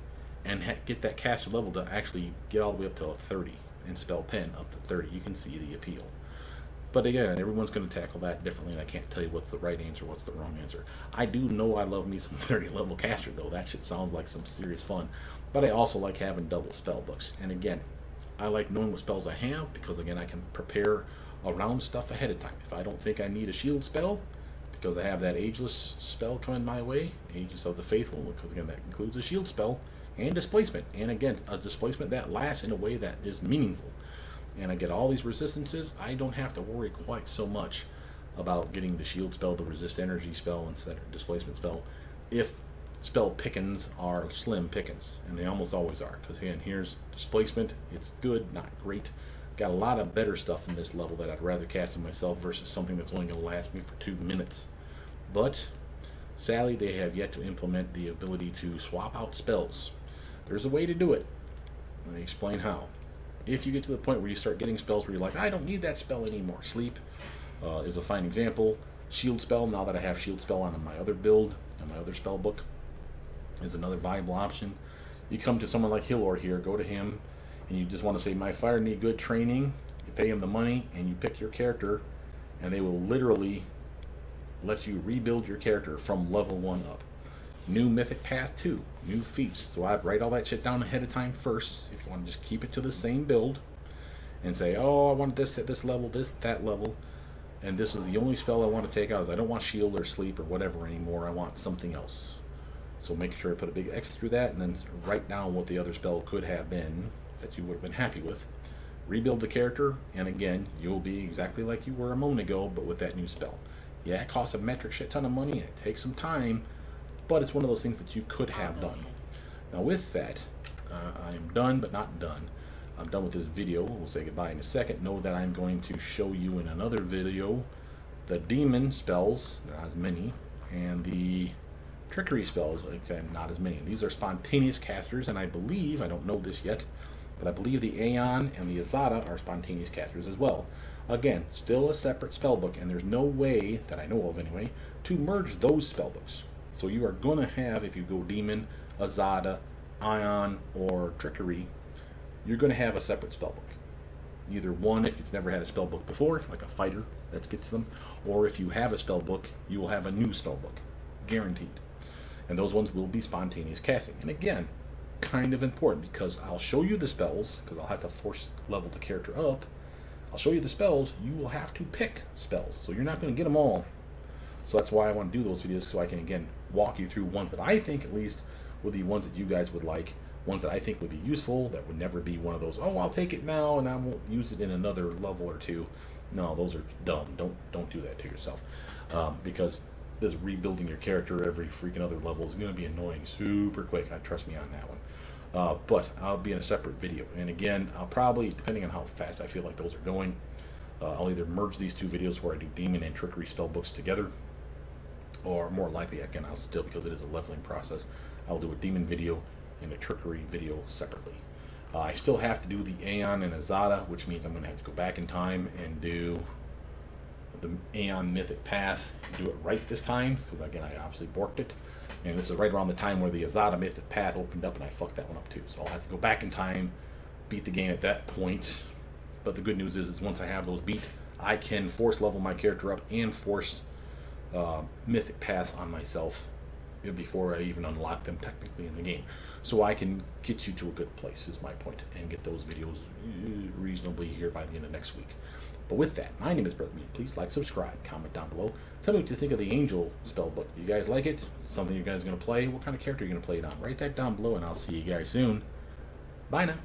A: and get that caster level to actually get all the way up to 30 and spell pen up to 30? You can see the appeal. But again, everyone's going to tackle that differently, and I can't tell you what's the right answer, what's the wrong answer. I do know I love me some 30 level caster though. That shit sounds like some serious fun. But I also like having double spell books. And again, I like knowing what spells I have, because again, I can prepare around stuff ahead of time. If I don't think I need a shield spell, because I have that Ageless spell coming my way, Aegis of the Faithful, because again, that includes a shield spell, and displacement, and again, a displacement that lasts in a way that is meaningful. And I get all these resistances, I don't have to worry quite so much about getting the shield spell, the resist energy spell, instead of displacement spell, if spell pickings are slim pickings, and they almost always are. Because again, here's displacement, it's good, not great. Got a lot of better stuff in this level that I'd rather cast on myself versus something that's only going to last me for 2 minutes. But sadly, they have yet to implement the ability to swap out spells. There's a way to do it. Let me explain how. If you get to the point where you start getting spells where you're like, I don't need that spell anymore. Sleep is a fine example. Shield spell, now that I have shield spell on my other build, on my other spell book, is another viable option. You come to someone like Hillor here, go to him, and you just want to say, my fire need good training. You pay him the money, and you pick your character, and they will literally let you rebuild your character from level 1 up. New Mythic Path 2, new feats. So I'd write all that shit down ahead of time first, if you want to just keep it to the same build, and say, oh, I want this at this level, this, that level. And this is the only spell I want to take out. Is I don't want shield or sleep or whatever anymore. I want something else. So make sure I put a big X through that, and then write down what the other spell could have been that you would have been happy with. Rebuild the character, and again, you'll be exactly like you were a moment ago, but with that new spell. Yeah, it costs a metric shit ton of money, and it takes some time, but it's one of those things that you could have done. Now with that, I am done, but not done. I'm done with this video. We'll say goodbye in a second. Know that I'm going to show you in another video the demon spells, there are not as many, and the trickery spells, again, not as many. These are spontaneous casters, and I believe, I don't know this yet, but I believe the Aeon and the Azada are spontaneous casters as well. Again, still a separate spell book, and there's no way, that I know of anyway, to merge those spell books. So you are going to have, if you go Demon, Azada, Ion, or Trickery, you're going to have a separate spell book. Either one, if you've never had a spell book before, like a fighter that gets them, or if you have a spell book, you will have a new spell book. Guaranteed. And those ones will be spontaneous casting. And again, kind of important, because I'll show you the spells, because I'll have to force level the character up. I'll show you the spells. You will have to pick spells, so you're not going to get them all. So that's why I want to do those videos, so I can again walk you through ones that I think at least would be ones that you guys would like, ones that I think would be useful, that would never be one of those, oh, I'll take it now and I won't use it in another level or two. No, those are dumb. Don't do that to yourself, because this rebuilding your character every freaking other level is going to be annoying super quick. Trust me on that one. But I'll be in a separate video, and again, I'll probably, depending on how fast I feel like those are going, I'll either merge these two videos where I do demon and trickery spell books together, or more likely, again, I'll still, because it is a leveling process, I'll do a demon video and a trickery video separately. I still have to do the Aeon and Azada, which means I'm going to have to go back in time and do the Aeon Mythic Path, do it right this time, because again, I obviously borked it. And this is right around the time where the Azada Mythic Path opened up, and I fucked that one up too. So I'll have to go back in time, beat the game at that point. But the good news is once I have those beat, I can force level my character up and force Mythic Paths on myself before I even unlock them technically in the game. So I can get you to a good place, is my point, and get those videos reasonably here by the end of next week. But with that, my name is Brother Meat. Please like, subscribe, comment down below. Tell me what you think of the Angel Spell Book. Do you guys like it? Something you guys are going to play? What kind of character are you going to play it on? Write that down below, and I'll see you guys soon. Bye now.